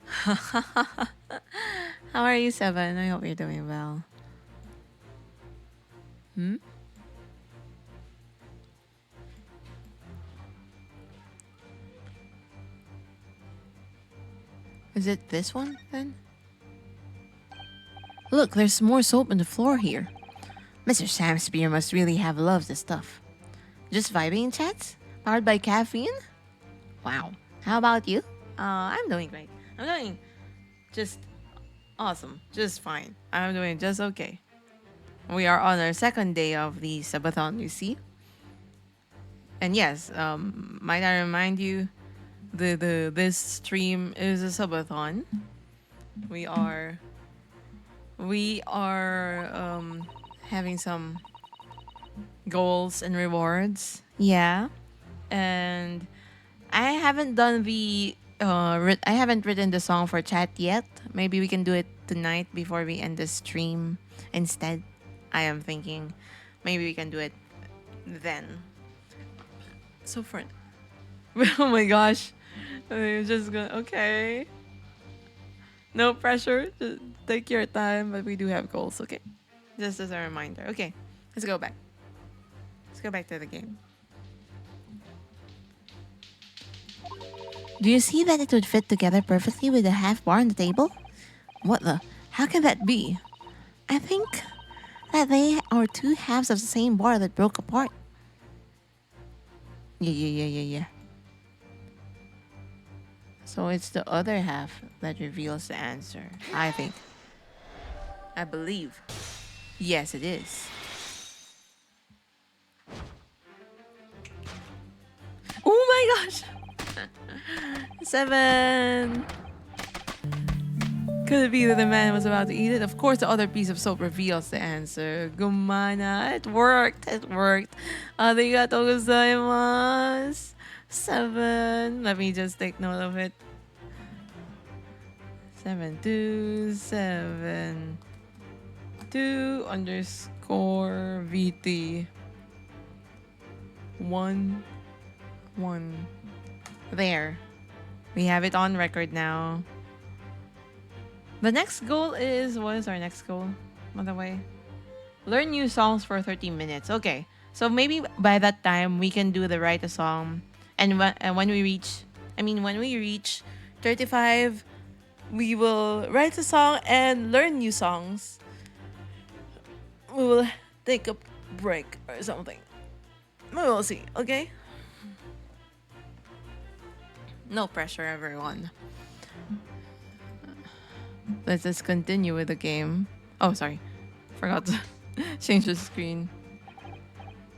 How are you, Seven? I hope you're doing well. Hmm? Is it this one, then? Look, there's more soap on the floor here. Mr. Shakespeare must really have loved this stuff. Just vibing chats? Powered by caffeine? Wow. How about you? I'm doing great. I'm doing just awesome. Just fine. I'm doing just okay. We are on our second day of the Subathon, you see? And yes, might I remind you, this stream is a Subathon. We are having some goals and rewards. Yeah. And I haven't done I haven't written the song for chat yet. Maybe we can do it tonight before we end the stream. Instead, I am thinking maybe we can do it then. So for oh my gosh, I'm just gonna okay. No pressure. Just take your time, but we do have goals. Okay, just as a reminder. Okay, let's go back. Let's go back to the game. Do you see that it would fit together perfectly with the half bar on the table? What the? How can that be? I think that they are two halves of the same bar that broke apart. Yeah. So it's the other half that reveals the answer. I think. I believe. Yes, it is. Oh my gosh! 7! Could it be that the man was about to eat it? Of course, the other piece of soap reveals the answer. Gumana. It worked. It worked. Arigato gozaimasu. 7. Let me just take note of it. 7272 underscore VT 1 1. There. We have it on record now. The next goal is what is our next goal? By the way, learn new songs for 30 minutes. Okay, so maybe by that time we can do the write a song, and when we reach, when we reach 35, we will write a song and learn new songs. We will take a break or something. We will see. Okay. No pressure, everyone. Let's just continue with the game. Oh, sorry. Forgot to change the screen.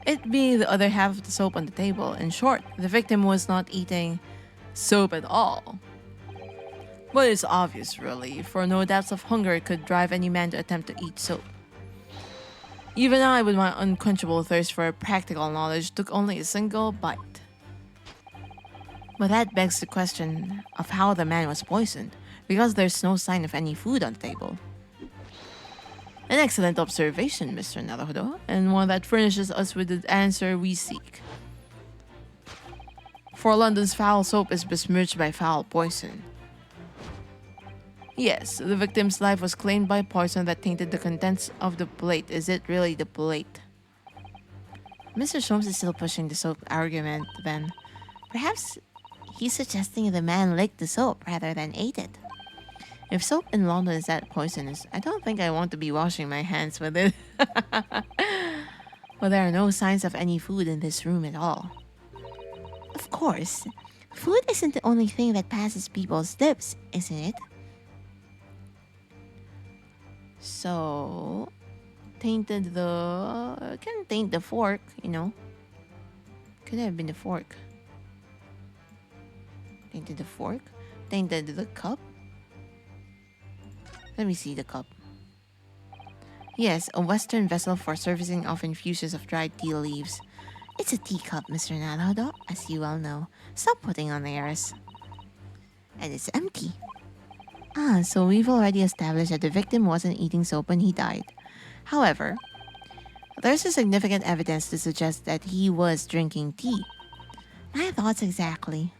It being the other half of the soap on the table. In short, the victim was not eating soap at all. But it's obvious, really, for no doubts of hunger could drive any man to attempt to eat soap. Even I, with my unquenchable thirst for practical knowledge, took only a single bite. But that begs the question of how the man was poisoned, because there's no sign of any food on the table. An excellent observation, Mr. Naruto, and one that furnishes us with the answer we seek. For London's foul soap is besmirched by foul poison. Yes, the victim's life was claimed by poison that tainted the contents of the plate. Is it really the plate? Mr. Sholmes is still pushing the soap argument, then. Perhaps he's suggesting the man licked the soap rather than ate it. If soap in London is that poisonous, I don't think I want to be washing my hands with it. But there are no signs of any food in this room at all. Of course, food isn't the only thing that passes people's lips, isn't it? So, can taint the fork, you know. Could have been the fork. Tainted the fork? Tainted the cup? Let me see the cup. Yes, a western vessel for servicing of infusions of dried tea leaves. It's a teacup, Mr. Naruto, as you well know. Stop putting on airs. And it's empty. Ah, so we've already established that the victim wasn't eating soap when he died. However, there's a significant evidence to suggest that he was drinking tea. My thoughts exactly.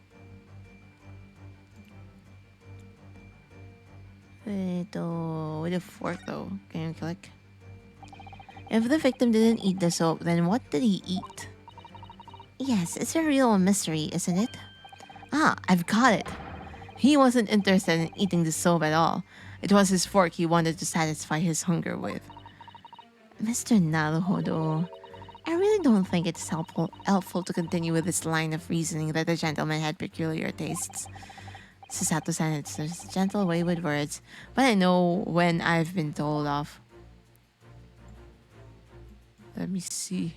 With a fork though. Can you click? If the victim didn't eat the soap, then what did he eat? Yes, it's a real mystery, isn't it? Ah, I've got it. He wasn't interested in eating the soap at all. It was his fork he wanted to satisfy his hunger with. Mr. Naruhodo, I really don't think it's helpful to continue with this line of reasoning that the gentleman had peculiar tastes. Susato-san, it's a gentle way with words, but I know when I've been told off. Let me see.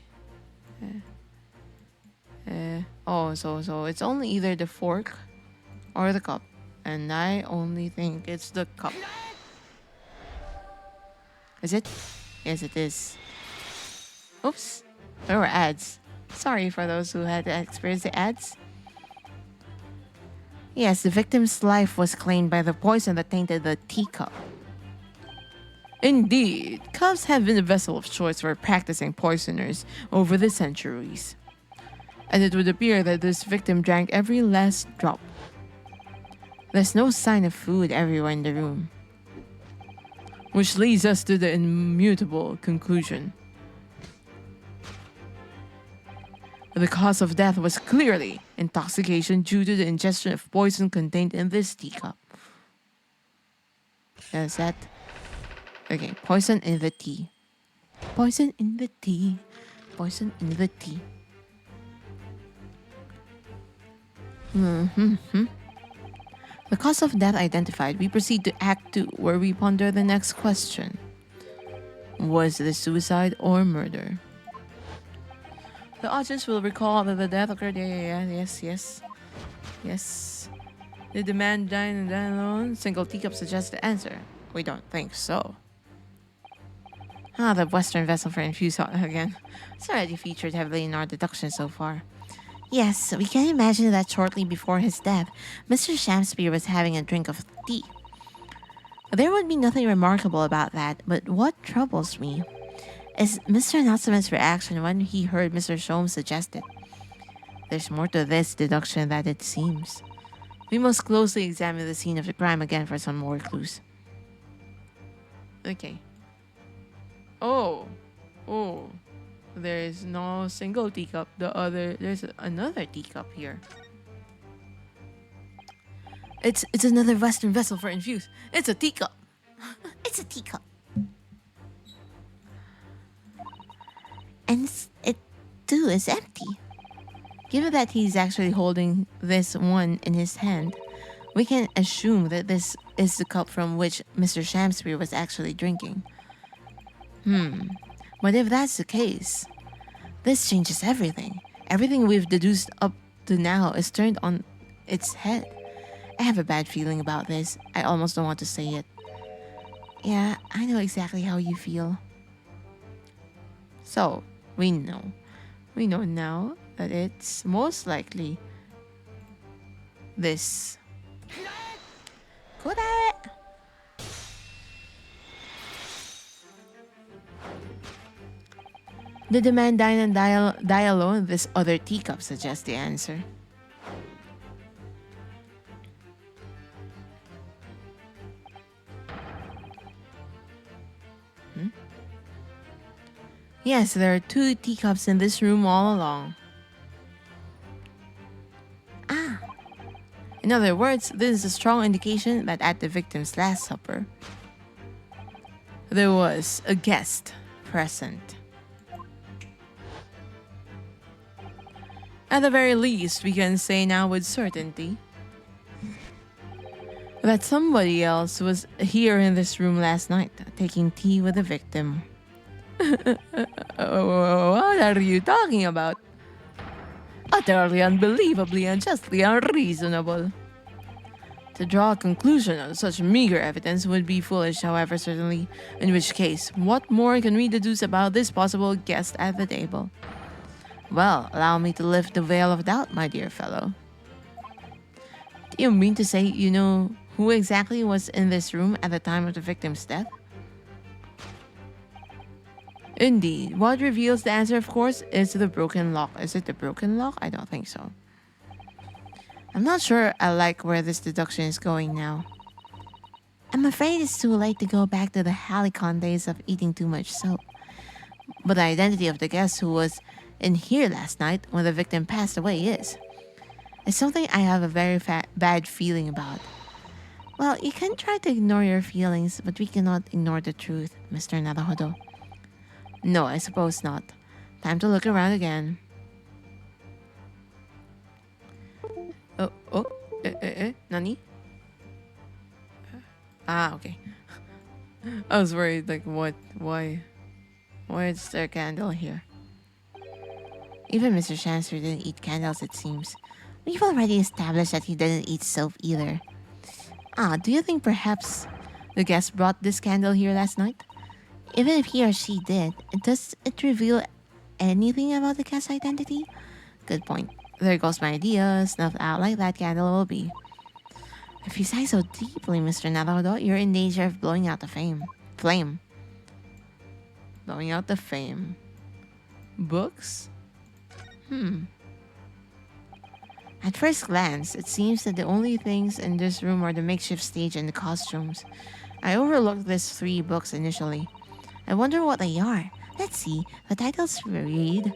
So it's only either the fork or the cup. And I only think it's the cup. Is it? Yes, it is. Oops. There were ads. Sorry for those who had experienced the ads. Yes, the victim's life was claimed by the poison that tainted the teacup. Indeed, cups have been a vessel of choice for practicing poisoners over the centuries. And it would appear that this victim drank every last drop. There's no sign of food everywhere in the room. Which leads us to the immutable conclusion. The cause of death was clearly intoxication due to the ingestion of poison contained in this teacup. Is that? Okay, poison in the tea. Poison in the tea. Poison in the tea. The cause of death identified, we proceed to Act 2, where we ponder the next question. Was this suicide or murder? The audience will recall that the death occurred. Yes. Did the man die and die alone? Single teacup suggests the answer. We don't think so. The Western vessel for infused again. It's already featured heavily in our deduction so far. Yes, we can imagine that shortly before his death, Mr. Shamspeare was having a drink of tea. There would be nothing remarkable about that, but what troubles me is Mr. Natsume's reaction when he heard Mr. Sholmes suggest it. There's more to this deduction than it seems. We must closely examine the scene of the crime again for some more clues. Okay. Oh. There is no single teacup. There's another teacup here. It's another Western vessel for infuse. It's a teacup. It's a teacup. And it too is empty. Given that he's actually holding this one in his hand, we can assume that this is the cup from which Mr. Shamspeare was actually drinking. But if that's the case, this changes everything. Everything we've deduced up to now is turned on its head. I have a bad feeling about this. I almost don't want to say it. Yeah, I know exactly how you feel. So, we know now that it's most likely this. Correct. Did the man die and die alone? This other teacup suggests the answer. Yes, there are two teacups in this room all along. In other words, this is a strong indication that at the victim's last supper, there was a guest present. At the very least, we can say now with certainty that somebody else was here in this room last night, taking tea with the victim. What are you talking about? Utterly unbelievably and justly unreasonable. To draw a conclusion on such meager evidence would be foolish, however, certainly, in which case, what more can we deduce about this possible guest at the table? Well, allow me to lift the veil of doubt, my dear fellow. Do you mean to say you know who exactly was in this room at the time of the victim's death? Indeed. What reveals the answer, of course, is the broken lock. Is it the broken lock? I don't think so. I'm not sure I like where this deduction is going now. I'm afraid it's too late to go back to the Halicon days of eating too much soap. But the identity of the guest who was in here last night when the victim passed away is. It's something I have a very bad feeling about. Well, you can try to ignore your feelings, but we cannot ignore the truth, Mr. Naruhodo. No, I suppose not. Time to look around again. Nani? Ah, okay. I was worried, like, what? Why? Why is there a candle here? Even Mr. Chancer didn't eat candles, it seems. We've already established that he didn't eat soap either. Ah, do you think perhaps the guest brought this candle here last night? Even if he or she did, does it reveal anything about the guest's identity? Good point. There goes my idea. Snuffed out like that candle will be. If you sigh so deeply, Mr. Naruhodo, you're in danger of blowing out the flame. Blowing out the flame. Books? At first glance, it seems that the only things in this room are the makeshift stage and the costumes. I overlooked these 3 books initially. I wonder what they are. Let's see. The titles read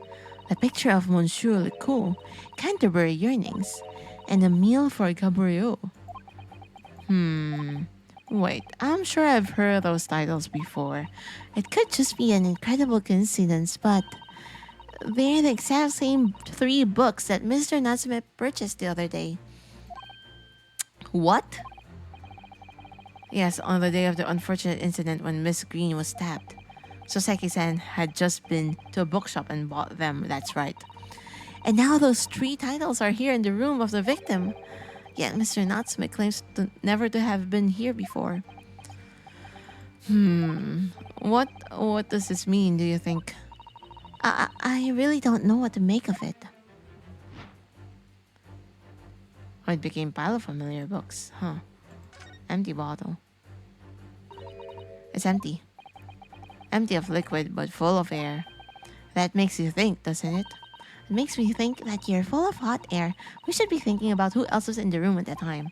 The Picture of Monsieur Lecoq, Canterbury Yearnings, and A Meal for Gabriel. Wait, I'm sure I've heard those titles before. It could just be an incredible coincidence, but they're the exact same 3 books that Mr. Natsume purchased the other day. What? Yes, on the day of the unfortunate incident when Miss Green was stabbed. Soseki-san had just been to a bookshop and bought them, that's right. And now those 3 titles are here in the room of the victim. Yet Mr. Natsume claims never to have been here before. What does this mean, do you think? I really don't know what to make of it. Oh, it became a pile of familiar books, huh? Empty bottle. It's empty. Empty of liquid, but full of air. That makes you think, doesn't it? It makes me think that you're full of hot air. We should be thinking about who else was in the room at that time.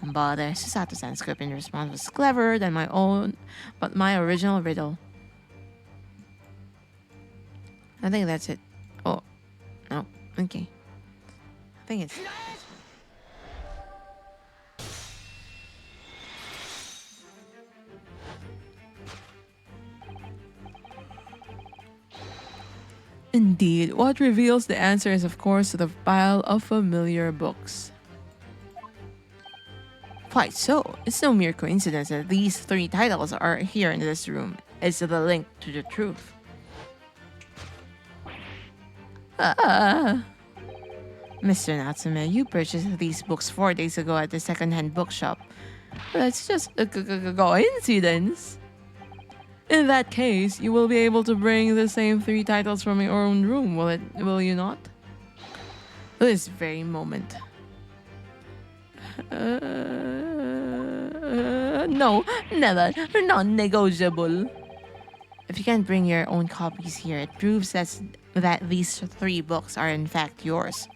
Bother, Susato-san's script in response was cleverer than my own, but my original riddle. I think that's it. Oh, no, okay. I think it's... Indeed, what reveals the answer is of course the pile of familiar books. Quite so, it's no mere coincidence that these 3 titles are here in this room. It's the link to the truth. Mr. Natsume, you purchased these books 4 days ago at the second-hand bookshop. That's just a coincidence. In that case, you will be able to bring the same 3 titles from your own room, will you not? This very moment. No, never. Non-negotiable. If you can't bring your own copies here, it proves that these 3 books are in fact yours.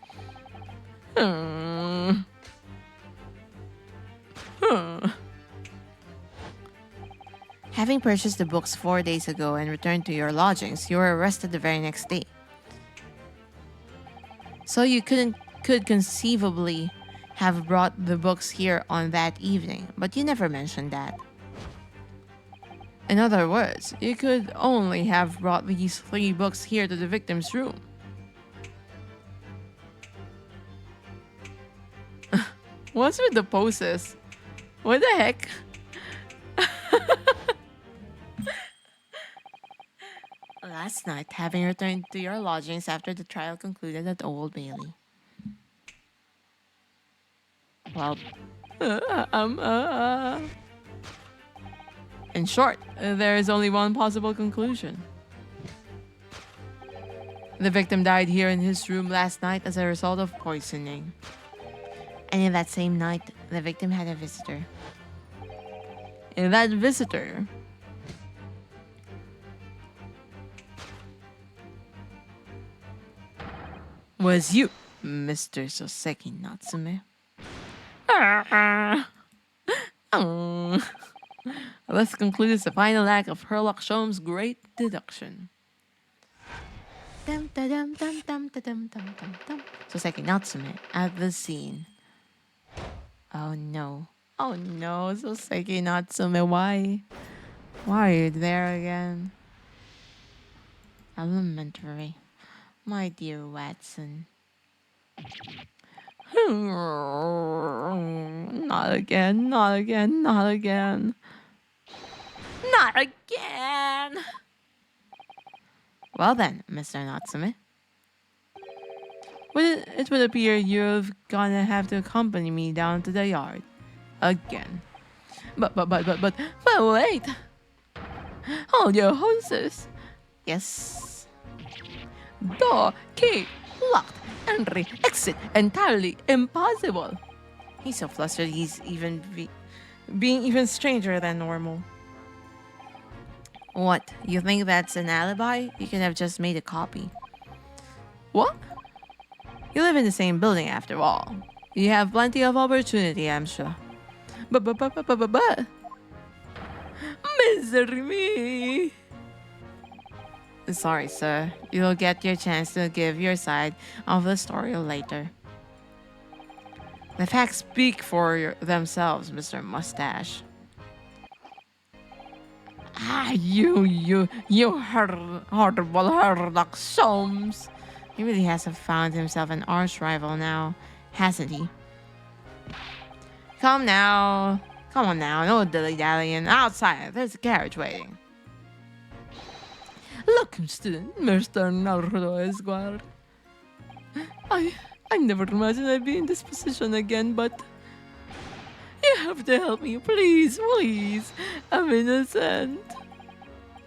Having purchased the books 4 days ago and returned to your lodgings, you were arrested the very next day. So you could conceivably have brought the books here on that evening, but you never mentioned that. In other words, you could only have brought these 3 books here to the victim's room. What's with the poses? What the heck? Last night, having returned to your lodgings after the trial concluded at Old Bailey. Well, in short, there is only one possible conclusion. The victim died here in his room last night as a result of poisoning. And in that same night, the victim had a visitor. And that visitor was you, Mr. Soseki Natsume. This concludes the final act of Herlock Sholmes' great deduction. Soseki Natsume at the scene. Oh no. Oh no, Soseki Natsume, why? Why are you there again? Elementary. My dear Watson. Not again, not again, not again. Not again! Well then, Mr. Natsume. It would appear you're gonna have to accompany me down to the yard. Again. But wait! Hold your horses! Yes. Door, key, locked, entry, exit, entirely impossible. He's so flustered he's being even stranger than normal. What? You think that's an alibi? You could have just made a copy. What? You live in the same building after all. You have plenty of opportunity, I'm sure. But. Misery me! Sorry, sir. You'll get your chance to give your side of the story later. The facts speak for themselves, Mr. Mustache. You horrible Herlock Sholmes. He really has found himself an arch rival now, hasn't he? Come now. Come on now, no dilly-dallying. Outside, there's a carriage waiting. Look, Mr. Naruto Esquire. I never imagined I'd be in this position again, but you have to help me, please, please. I'm innocent.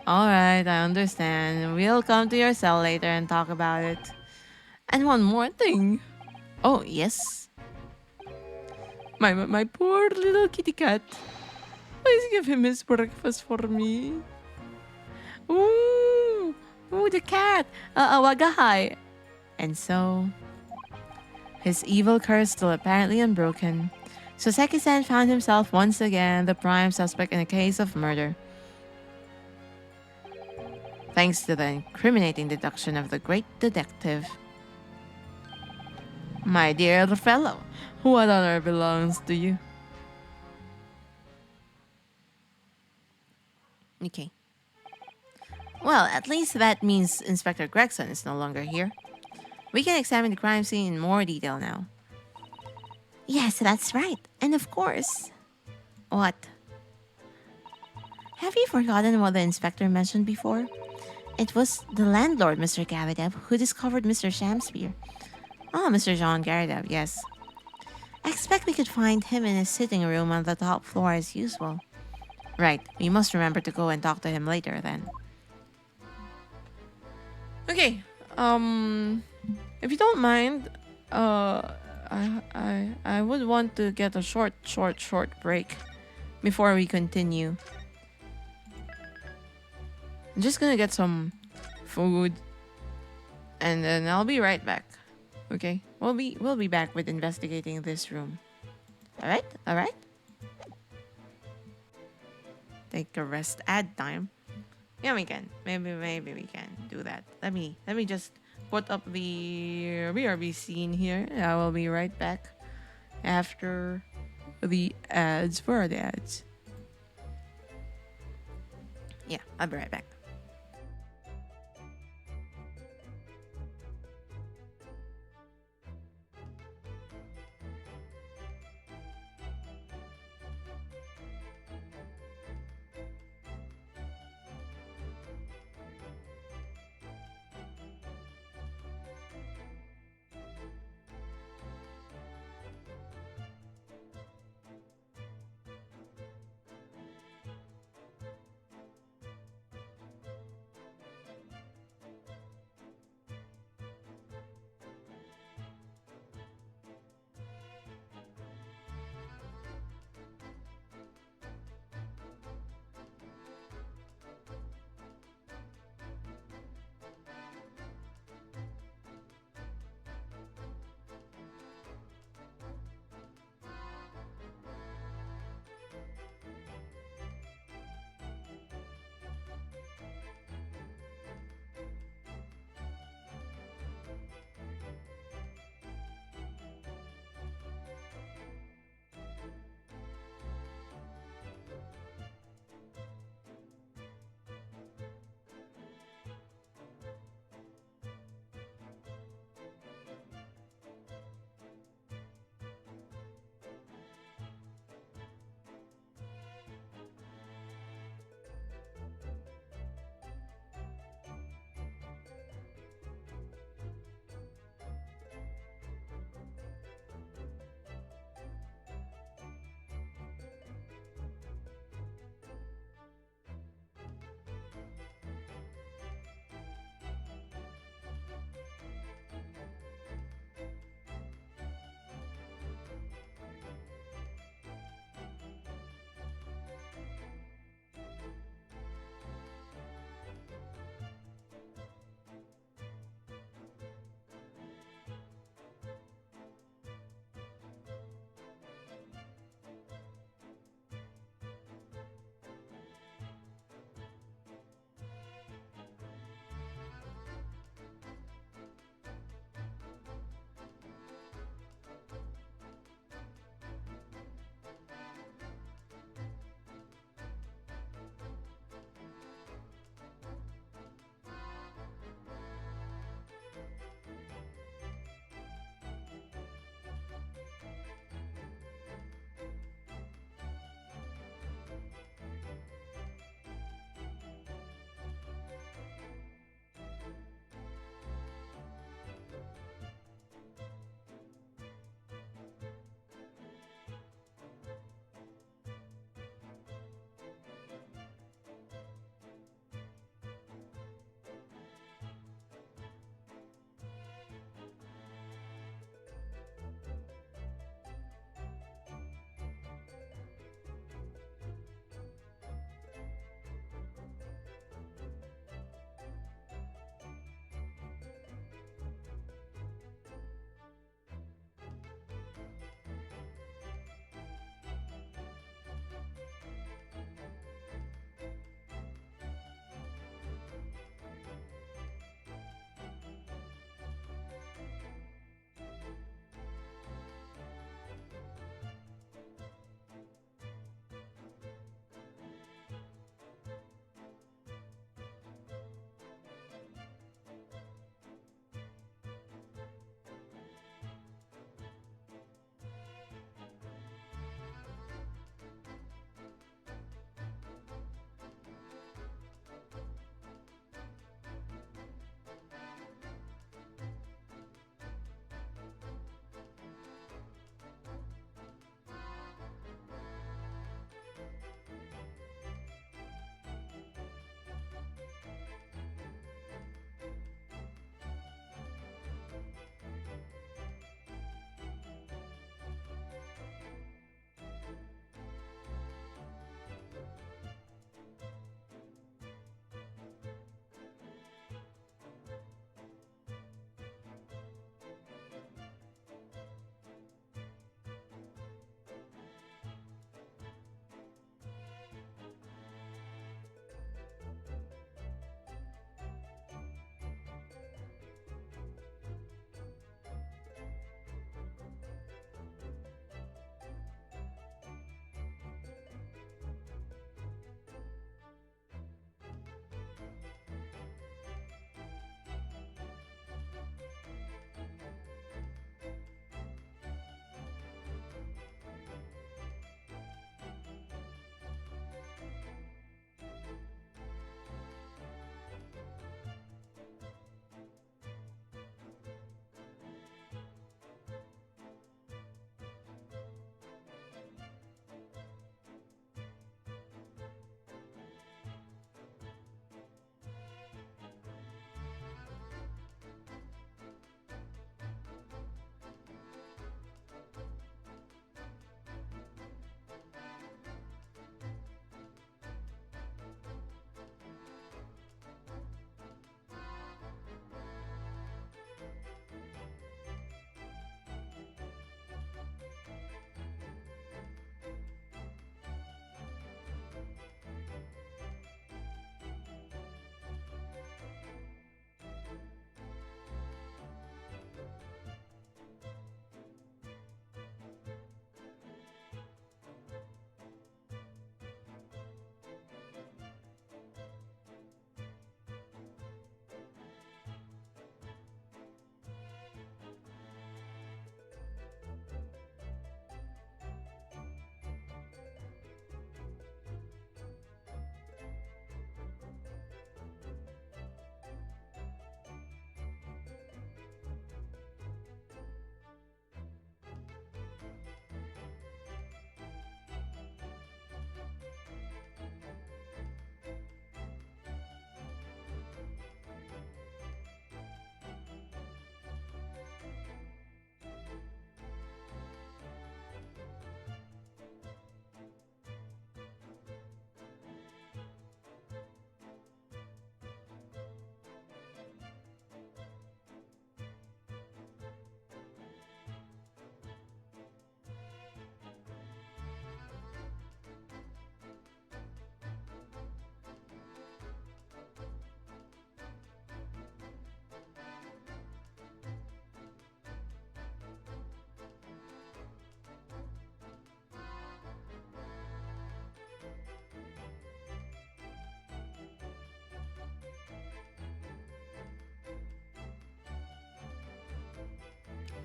Alright, I understand. We'll come to your cell later and talk about it. And one more thing. Oh, yes? My poor little kitty cat. Please give him his breakfast for me. Ooh, the cat. Wagahai. And so, his evil curse still apparently unbroken, Soseki-san found himself once again the prime suspect in a case of murder. Thanks to the incriminating deduction of the great detective. My dear fellow, what honor belongs to you? Okay. Well, at least that means Inspector Gregson is no longer here. We can examine the crime scene in more detail now. Yes, that's right. And of course... What? Have you forgotten what the inspector mentioned before? It was the landlord, Mr. Garadev, who discovered Mr. Shamspeare. Oh, Mr. Jean Garadev, yes. I expect we could find him in his sitting room on the top floor as usual. Right, we must remember to go and talk to him later then. Okay, if you don't mind, I would want to get a short break before we continue. I'm just gonna get some food, and then I'll be right back. Okay, we'll be back with investigating this room. All right. Take a rest. Add time. Yeah, we can. Maybe we can do that. Let me just put up the BRB scene here. I will be right back after the ads. Where are the ads? Yeah, I'll be right back.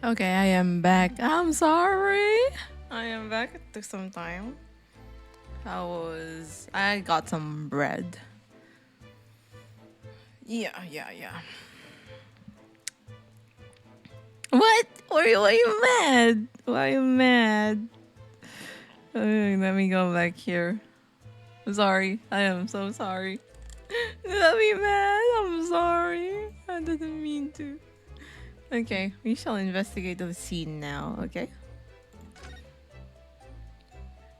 Okay, I am back. I'm sorry. I am back. It took some time. I got some bread. Yeah. What? Why are you mad? Why are you mad? Let me go back here. I'm sorry. I am so sorry. Let me mad. I'm sorry. I didn't mean to. Okay, we shall investigate the scene now, okay?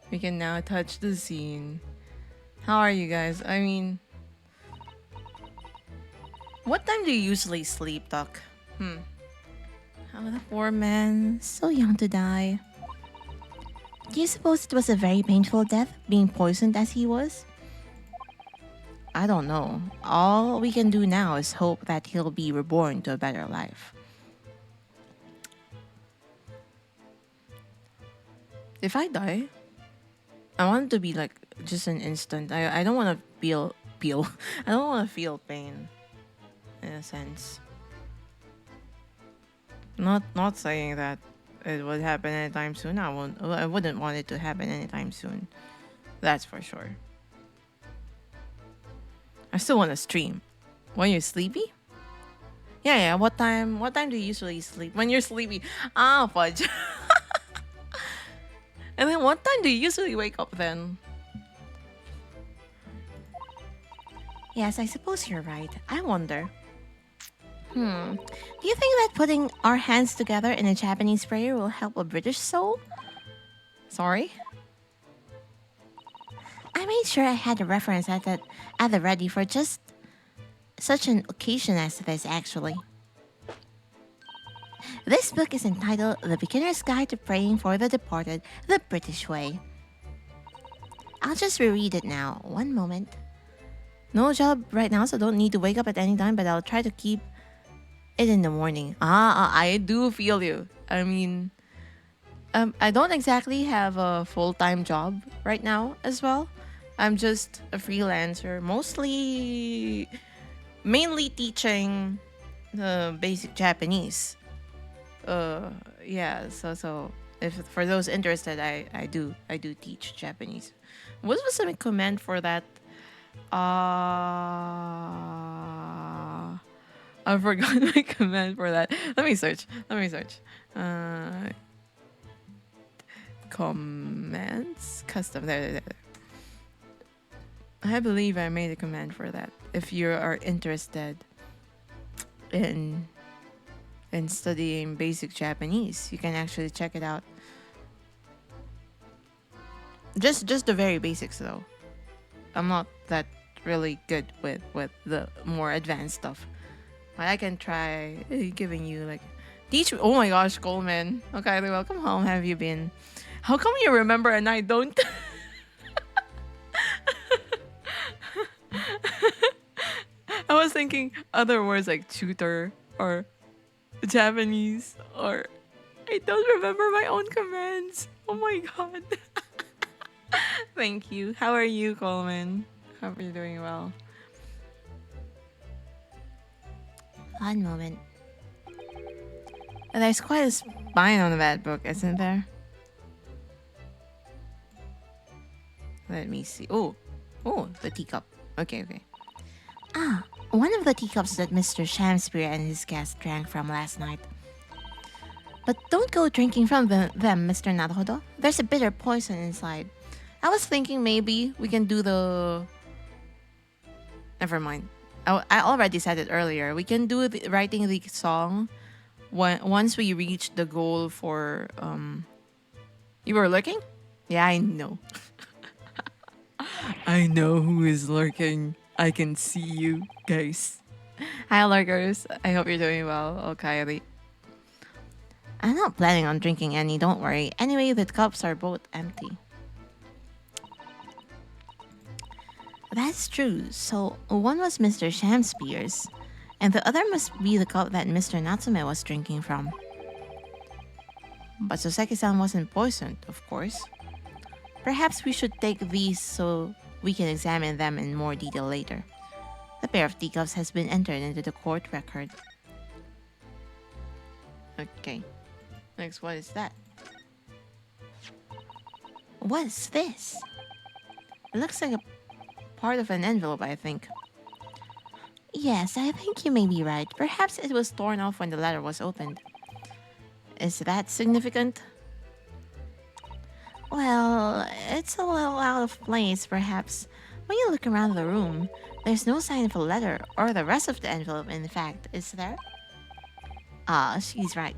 We can now touch the scene. How are you guys? I mean, what time do you usually sleep, Doc? Oh, the poor man, so young to die. Do you suppose it was a very painful death, being poisoned as he was? I don't know. All we can do now is hope that he'll be reborn to a better life. If I die, I want it to be like just an instant. I don't want to feel I don't want to feel pain in a sense. Not saying that it would happen anytime soon. I wouldn't want it to happen anytime soon. That's for sure. I still want to stream. When you're sleepy? Yeah. What time do you usually sleep? When you're sleepy. Ah, fudge. And then what time do you usually wake up then? Yes, I suppose you're right. I wonder. Do you think that putting our hands together in a Japanese prayer will help a British soul? Sorry? I made sure I had a reference at the ready for just such an occasion as this, actually. This book is entitled The Beginner's Guide to Praying for the Departed the British Way. I'll just reread it now. One moment. No job right now, so don't need to wake up at any time, but I'll try to keep it in the morning. I do feel you. I mean, I don't exactly have a full-time job right now as well. I'm just a freelancer, mainly teaching the basic Japanese. Yeah, so if for those interested, I do teach Japanese. What was the command for that? I forgot my command for that. Let me search. Commands custom. There. I believe I made a command for that. If you are interested in studying basic Japanese, you can actually check it out. Just the very basics though. I'm not that really good with the more advanced stuff. But I can try giving you like teach. Oh my gosh, Coleman. Okay, welcome home. How have you been? How come you remember and I don't? I was thinking other words like tutor or Japanese or I don't remember my own commands. Oh my god. Thank you. How are you, Coleman? Hope you're doing well. One moment. There's quite a spine on that book, isn't there? Let me see. Oh, the teacup. Okay. Ah, one of the teacups that Mr. Shamspeare and his guest drank from last night. But don't go drinking from them, Mr. Naruhodo. There's a bitter poison inside. I was thinking maybe we can do the... Never mind. I already said it earlier. We can do writing the song once we reach the goal for... You were lurking? Yeah, I know. I know who is lurking. I can see you, guys. Hi, lurkers. I hope you're doing well. Okay. I'm not planning on drinking any, don't worry. Anyway, the cups are both empty. That's true. So, one was Mr. Shamspeare's, and the other must be the cup that Mr. Natsume was drinking from. But Soseki-san wasn't poisoned, of course. Perhaps we should take these so we can examine them in more detail later. The pair of teacups has been entered into the court record. Okay. Next, what is that? What's this? It looks like a part of an envelope, I think. Yes, I think you may be right. Perhaps it was torn off when the letter was opened. Is that significant? Well, it's a little out of place, perhaps. When you look around the room, there's no sign of a letter or the rest of the envelope, in fact, is there? Ah, she's right.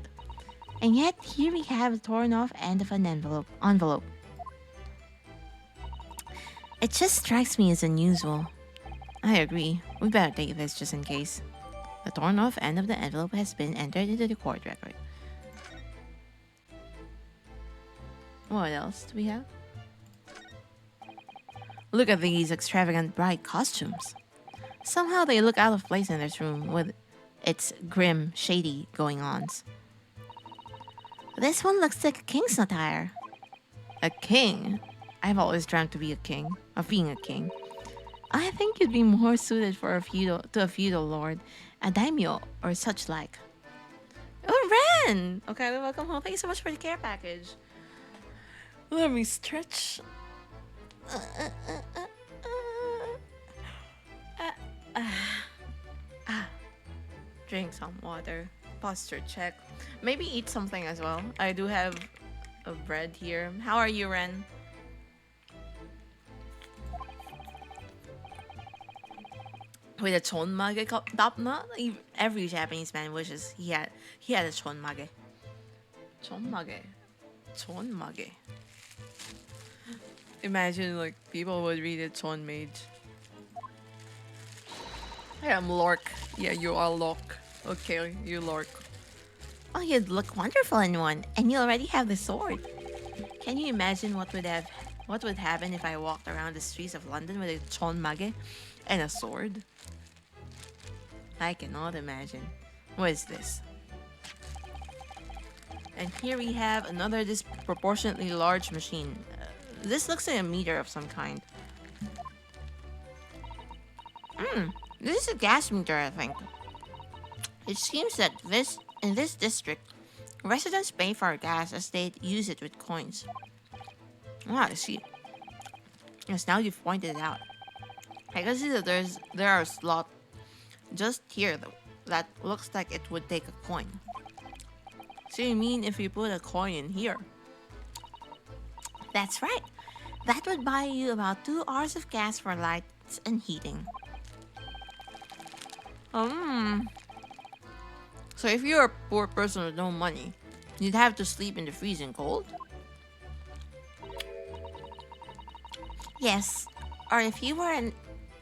And yet, here we have a torn off end of an envelope. It just strikes me as unusual. I agree. We better take this just in case. The torn off end of the envelope has been entered into the court record. What else do we have? Look at these extravagant bright costumes. Somehow they look out of place in this room with its grim, shady going-ons. This one looks like a king's attire. A king? I've always dreamt to be a king, of being a king. I think you'd be more suited for a feudal lord, a daimyo, or such like. Oh, Ren! Okay, welcome home. Thank you so much for the care package. Let me stretch. Drink some water. Posture check. Maybe eat something as well. I do have a bread here. How are you, Ren? With a chonmage top knot? Every Japanese man wishes he had a chonmage. Chonmage. Imagine like people would read it chonmage. I am Lork. Yeah, you are Lork. Okay, you Lork. Oh, you'd look wonderful in one, and you already have the sword. Can you imagine what would happen if I walked around the streets of London with a chonmage and a sword? I cannot imagine. What is this? And here we have another disproportionately large machine. This looks like a meter of some kind. This is a gas meter, I think. It seems that in this district, residents pay for gas as they use it with coins. Ah, I see. Yes, now you've pointed it out. I can see that there are slots just here that looks like it would take a coin. So you mean if you put a coin in here? That's right. That would buy you about 2 hours of gas for lights and heating. So if you're a poor person with no money, you'd have to sleep in the freezing cold? Yes. Or if you were a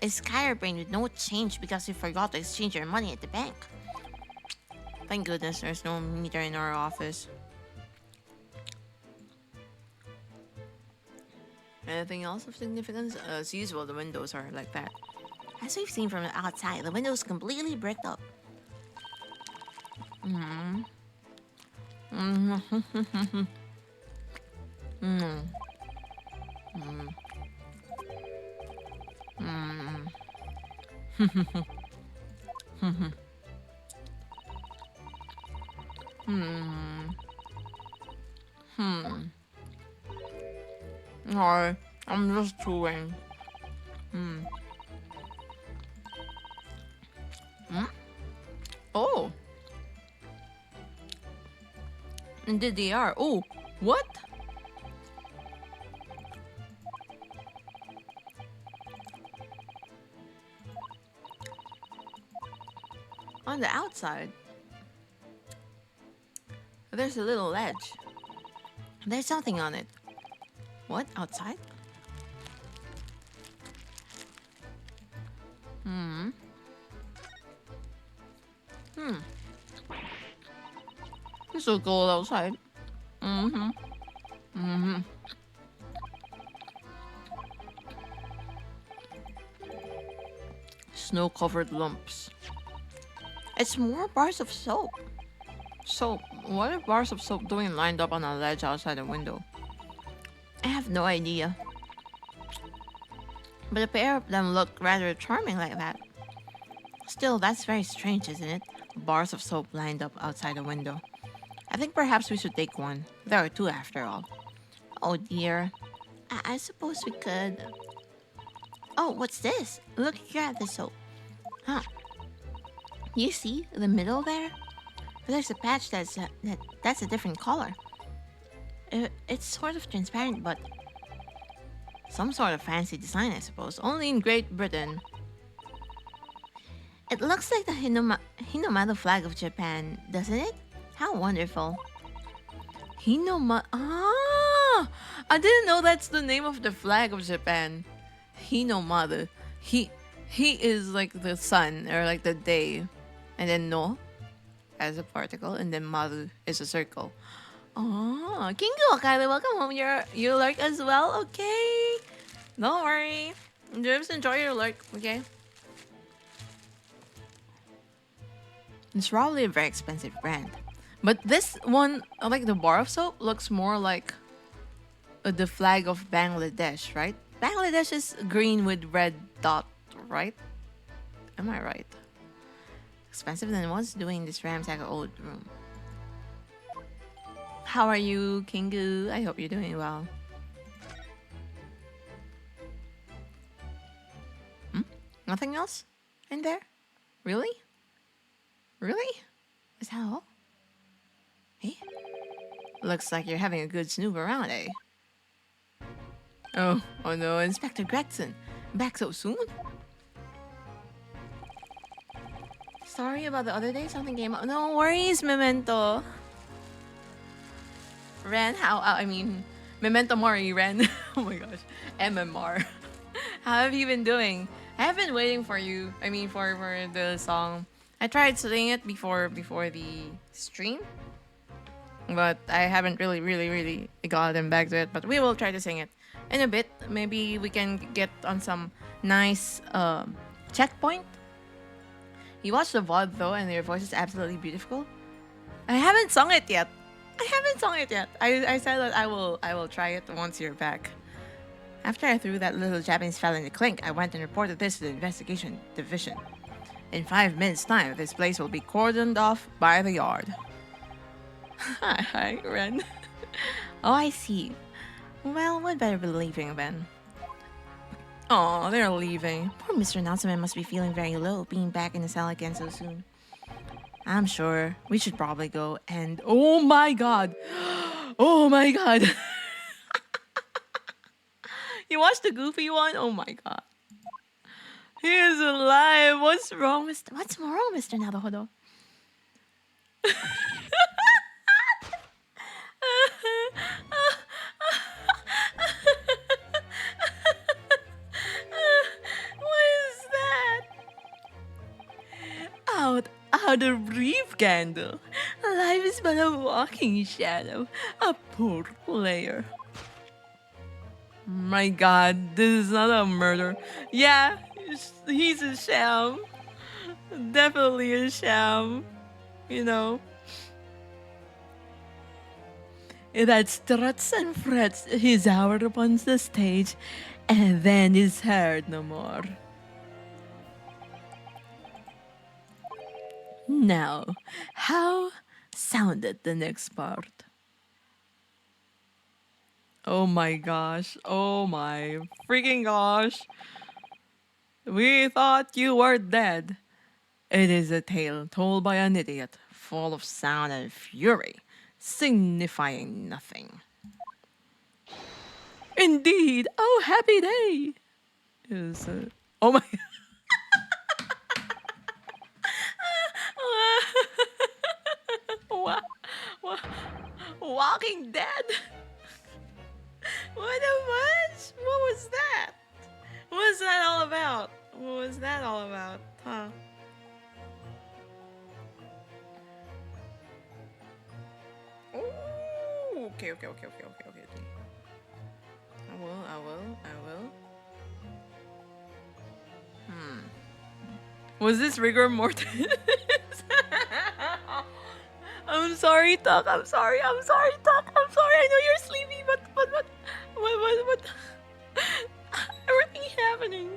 skybrain with no change because you forgot to exchange your money at the bank. Thank goodness there's no meter in our office. Anything else of significance? As usual, the windows are like that. As we've seen from the outside, the window's completely bricked up. Sorry, I'm just chewing. Oh. Indeed they are. Oh, what? On the outside, there's a little ledge. There's something on it. What? Outside? It's so cold outside. Snow-covered lumps. It's more bars of soap. Soap? What are bars of soap doing lined up on a ledge outside a window? I have no idea. But a pair of them look rather charming like that. Still, that's very strange, isn't it? Bars of soap lined up outside a window. I think perhaps we should take one. There are two after all. Oh dear. I suppose we could. Oh, what's this? Look here at the soap. Huh. You see the middle there? There's a patch that's a different color. It's sort of transparent, but some sort of fancy design, I suppose. Only in Great Britain. It looks like the Hinomado flag of Japan, doesn't it? How wonderful. Ah! I didn't know that's the name of the flag of Japan. Hinomado. He is like the sun or like the day. And then no as a particle, and then maru is a circle. Oh, Kingu Akaile, welcome home. You lurk as well, okay? Don't worry. Just enjoy your lurk, okay? It's probably a very expensive brand. But this one, like the bar of soap, looks more like the flag of Bangladesh, right? Bangladesh is green with red dot, right? Am I right? Expensive than what's doing this Ramsack old room. How are you, Kingu? I hope you're doing well. Nothing else in there? Really? Really? Is that all? Hey? Looks like you're having a good snoop around, eh? Oh no, Inspector Gregson. Back so soon? Sorry about the other day, something came up. No worries, Memento. Ren, Memento Mori, Ren. Oh my gosh. MMR. How have you been doing? I have been waiting for you. For the song. I tried singing it before the stream, but I haven't really gotten back to it. But we will try to sing it in a bit. Maybe we can get on some nice checkpoint. You watched the VOD though, and your voice is absolutely beautiful. I haven't sung it yet. I said that I will try it once you're back. After I threw that little Japanese fella in the clink, I went and reported this to the investigation division. In 5 minutes' time, this place will be cordoned off by the yard. Hi, Ren. Oh, I see. Well, we'd better be leaving then. Oh, they're leaving. Poor Mr. Natsume must be feeling very low, being back in the cell again so soon. I'm sure we should probably go and... Oh my god! Oh my god! You watched the Goofy one? Oh my god. He is alive! What's wrong, What's wrong, Mr. Naruhodo? What is that? Out of brief candle. Life is but a walking shadow, a poor player. My god, this is not a murder. Yeah, he's a sham. Definitely a sham. You know. That struts and frets his hour upon the stage, and then is heard no more. Now, how sounded the next part? Oh my gosh. Oh my freaking gosh. We thought you were dead. It is a tale told by an idiot, full of sound and fury, signifying nothing. Indeed, oh happy day! Is oh my Walking Dead? What a much? What was that? What was that all about? What was that all about? Huh? Ooh, okay. I will. Was this rigor mortis? I'm sorry, Tuck. I'm sorry, Tuck. I'm sorry. I know you're sleepy, but what? Everything happening.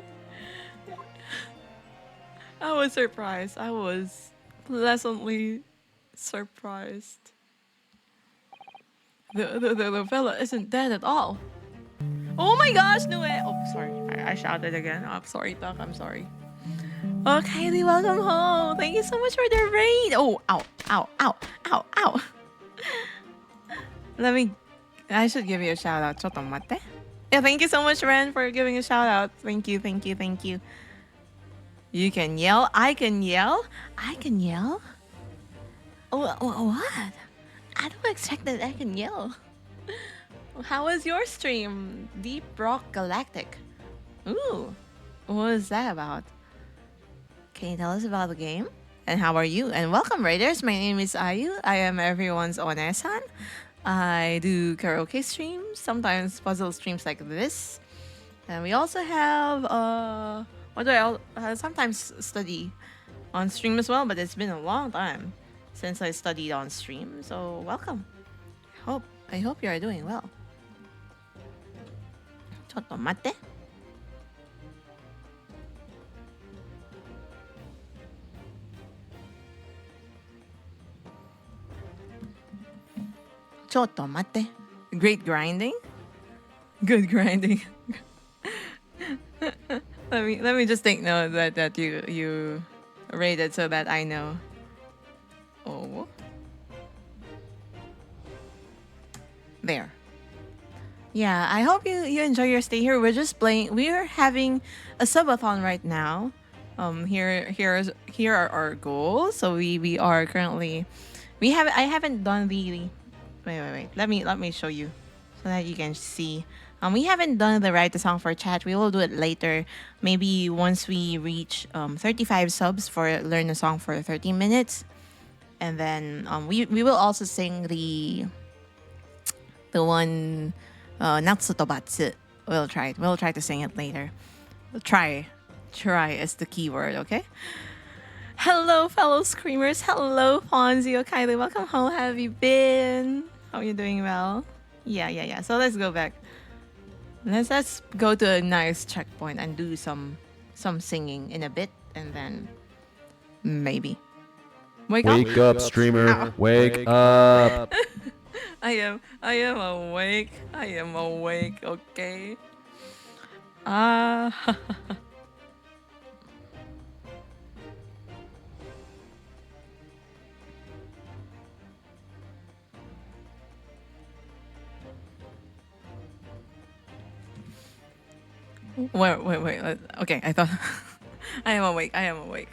I was surprised. I was pleasantly surprised. The fella isn't dead at all. Oh my gosh, no way. Oh, sorry. I shouted again. I'm sorry, Doc. I'm sorry. Oh, Kylie, welcome home. Thank you so much for the raid. Oh, ow, ow, ow, ow, ow. Let me. I should give you a shout out. ちょっと待って. Yeah, thank you so much, Ren, for giving a shout out. Thank you, thank you, thank you. You can yell. I can yell. I can yell. What? I don't expect that I can yell. How was your stream? Deep Rock Galactic. Ooh, what is that about? Can you tell us about the game? And how are you? And welcome, Raiders. My name is Ayu. I am everyone's Onesan. I do karaoke streams, sometimes puzzle streams like this. And we also have, what do I sometimes study on stream as well, but it's been a long time since I studied on stream. So welcome. I hope you are doing well. ちょっと待って。ちょっと待って。Great grinding? Good grinding. let me just take note that you rated so that I know. Oh. There. Yeah, I hope you enjoy your stay here. We're just playing. We're having a subathon right now. Here are our goals. So we are currently I haven't done the wait. Let me show you so that you can see. We haven't done the write the song for chat. We will do it later. Maybe once we reach 35 subs for learn a song for 30 minutes. And then we will also sing the one Natsu to Batsu. We'll try it. We'll try to sing it later. Try is the key word, okay? Hello, fellow screamers. Hello, Fonzie. Kylie, welcome home. How have you been? How are you doing? Well? Yeah. So let's go back. Let's go to a nice checkpoint and do some singing in a bit, and then maybe wake up, streamer. Ow. Wake up. I am awake. I am awake. Okay. Wait. Okay, I thought I am awake.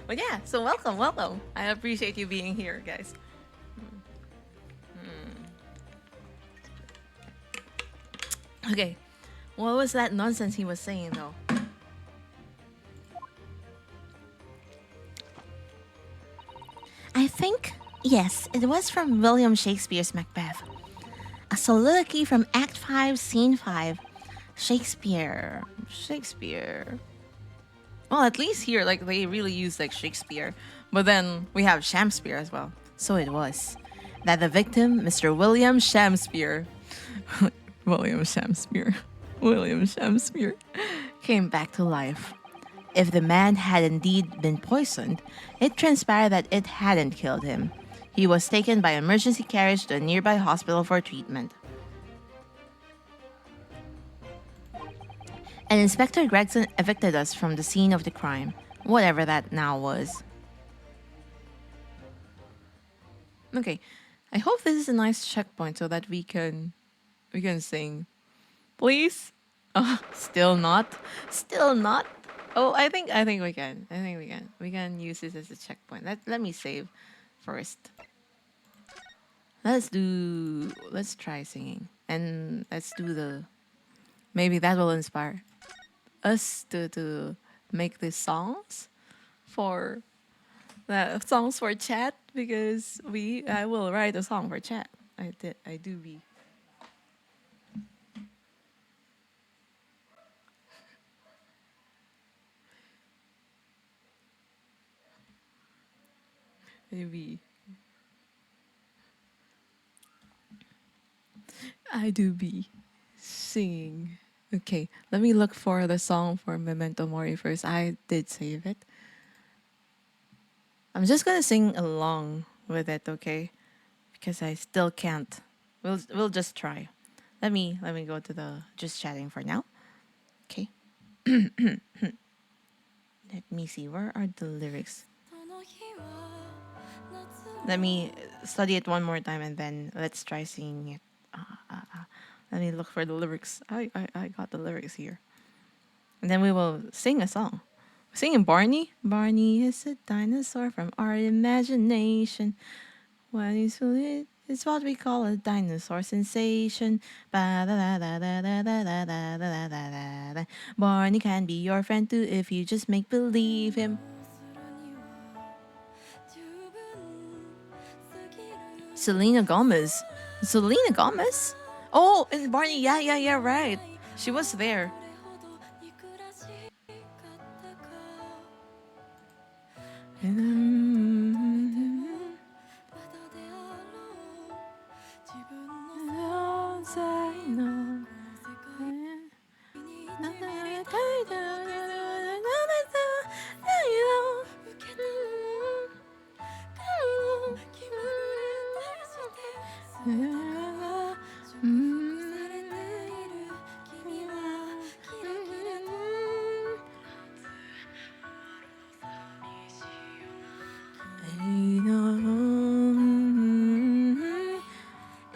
But yeah, so welcome. I appreciate you being here, guys. Okay, what was that nonsense he was saying though? I think, yes, it was from William Shakespeare's Macbeth. A soliloquy from Act 5, Scene 5. Shakespeare. Well, at least here, like, they really use like Shakespeare. But then we have Shakespeare as well. So it was that the victim, Mr. William Shakespeare, William Shakespeare, came back to life. If the man had indeed been poisoned, it transpired that it hadn't killed him. He was taken by emergency carriage to a nearby hospital for treatment. And Inspector Gregson evicted us from the scene of the crime, whatever that now was. Okay, I hope this is a nice checkpoint so that we can sing. Please? Still not. Oh, I think we can. We can use this as a checkpoint. Let me save first. Let's try singing. And let's do maybe that will inspire us to make these songs for chat, because I will write a song for chat. I do be. Maybe I do be singing. Okay, let me look for the song for Memento Mori first. I did save it. I'm just gonna sing along with it, okay? Because I still can't We'll just try. Let me go to the just chatting for now. Okay. Let me see. Where are the lyrics? Let me study it one more time and then let's try singing it. Let me look for the lyrics. I got the lyrics here. And then we will sing a song. Singing Barney. Barney is a dinosaur from our imagination. What is it? It's what we call a dinosaur sensation. Ba-da-da-da-da-da-da-da-da-da-da. Barney can be your friend too if you just make believe him. Selena Gomez. Selena Gomez? Oh, and Barney. Yeah, right. She was there.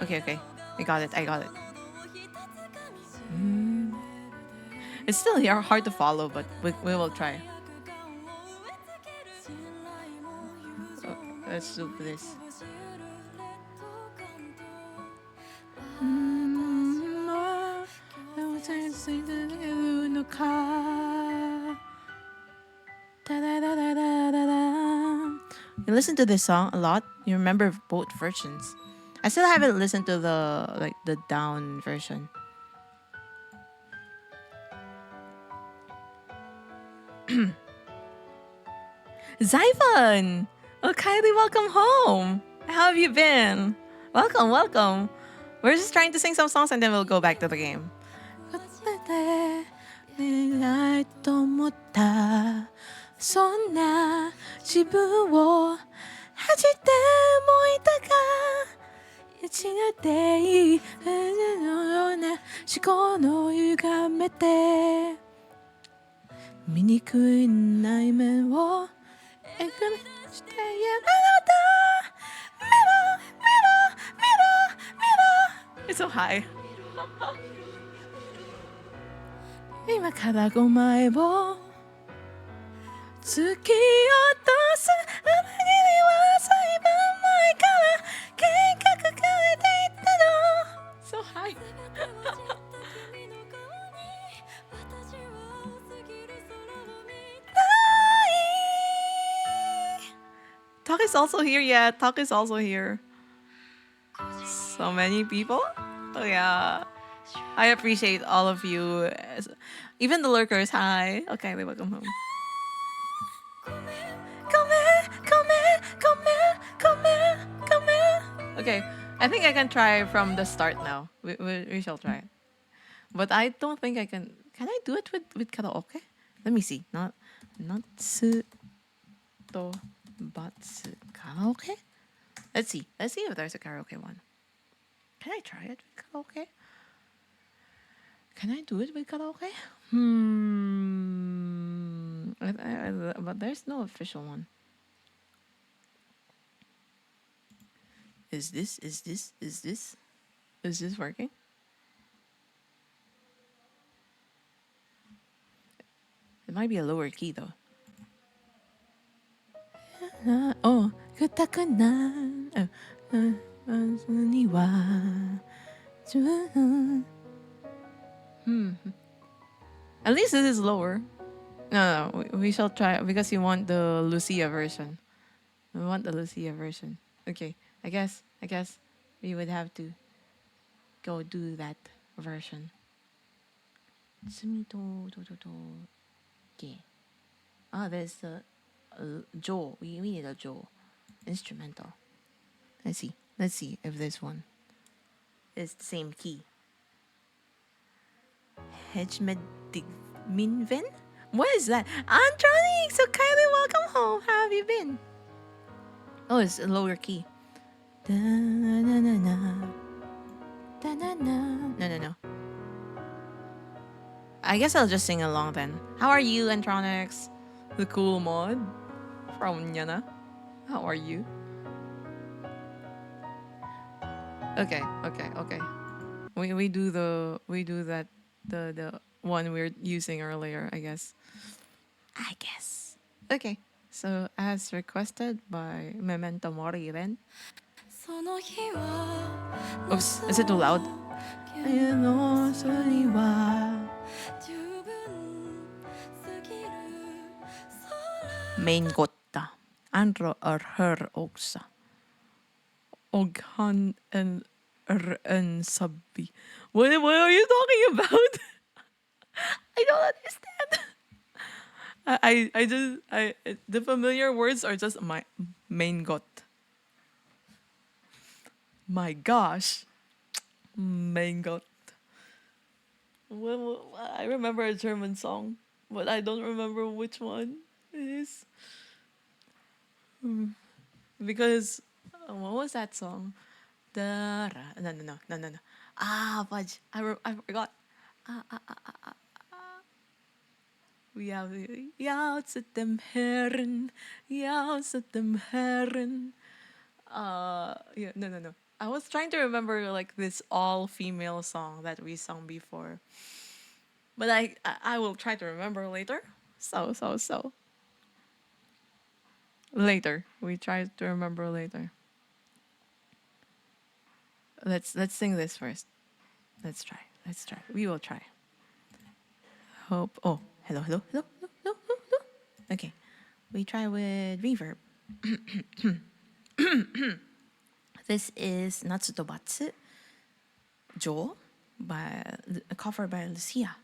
Okay. I got it. It's still hard to follow, but we will try. Let's do this. You listen to this song a lot. You remember both versions. I still haven't listened to the down version. Zyphon! Oh, Kylie, welcome home. How have you been? Welcome. We're just trying to sing some songs and then we'll go back to the game. It's so high. 今から5枚を突き落とす裏切りは裁判前から計画変えていったの So high Talk is also here, yeah. Talk is also here. So many people? Oh yeah. I appreciate all of you. Even the lurkers, hi. Okay, welcome home. Come here. Okay, I think I can try from the start now. We shall try it. But I don't think I can. Can I do it with karaoke? Let me see. Not su to batsu karaoke. Let's see if there's a karaoke one. Can I try it with karaoke? Can I do it with karaoke? But there's no official one. Is this working? It might be a lower key though. Oh, At least this is lower. No, we shall try because you want the Lucia version. We want the Lucia version. Okay, I guess we would have to go do that version. There's the jaw. We need a jaw instrumental. Let's see if this one is the same key. Hedgemed-Minven? What is that? Antronic! So Kylie, welcome home. How have you been? Oh, it's a lower key. Da-na-na-na. I guess I'll just sing along then. How are you, Antronics? The cool mod from Yana. How are you? Okay. We do that the one we're using earlier, I guess. Okay. So as requested by Memento Mori then. Oops, is it too loud? Main gotta. Andro her också. Og han en sabbi. What are you talking about? I don't understand. The familiar words are just my main got. My gosh. Main got. I remember a German song, but I don't remember which one it is. Because what was that song? No. Ah, fudge. I forgot. Ja, ja, zu dem Herren, ja, zu dem Herren. Yeah, no. I was trying to remember like this all-female song that we sung before, but I will try to remember later. So. Later, we try to remember later. Let's sing this first. Let's try. We will try. Hope. Oh, hello. Okay, we try with reverb. This is Natsutobatsu Jo by a cover by Lucia.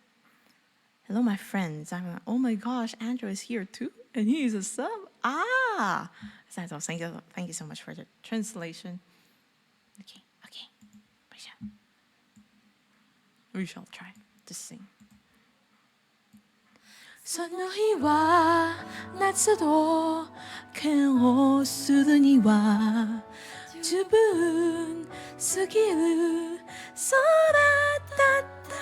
Hello, my friends. Oh my gosh, Andrew is here too, and he is a sub. Ah, thank you so much for the translation. Okay. We shall try to sing. その日は夏と剣をするには十分すぎる空だった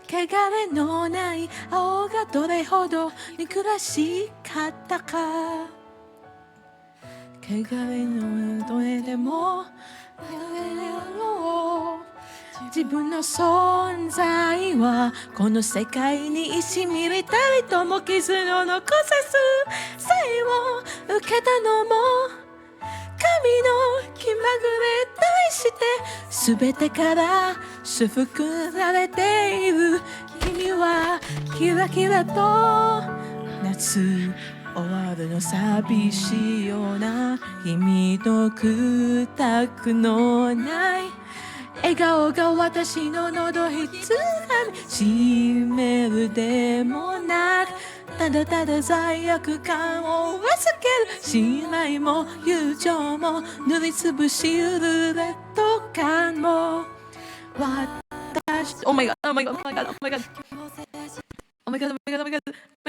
汚れのない青がどれほど憎らしかったか汚れのどれでも自分の存在はこの世界に1ミリたりとも傷を残さず生を受けたのも神の気まぐれ対して全てから祝福されている君はキラキラと夏終わるの寂しいような君とくたくのない笑顔が私の喉ひつがみしめるでもなくただただ罪悪感を忘ける姉妹も友情も塗りつぶしうる劣等感も私 Oh my god My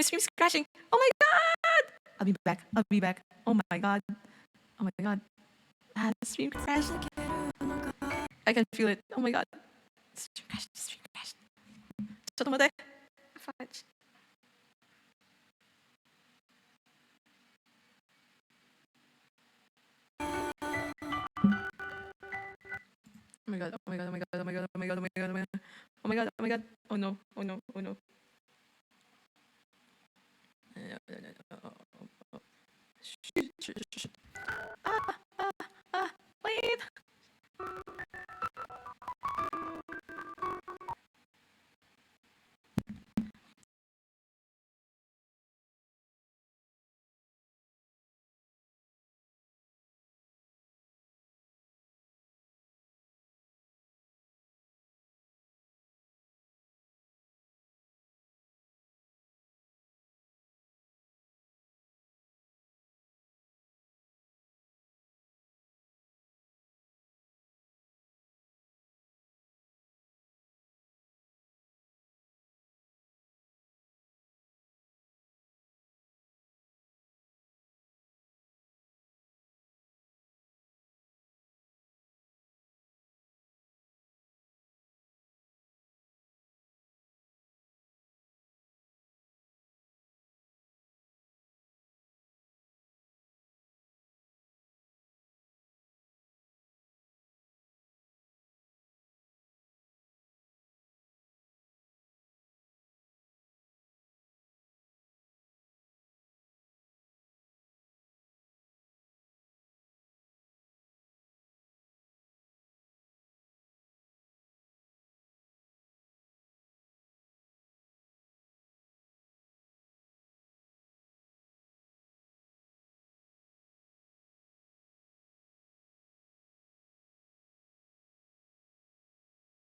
stream's crashing Oh my god I'll be back Oh my god The stream crashed I can feel it Oh my god Stream crashed ちょっと待って Fudge Oh my god. Oh no. Shh. Wait.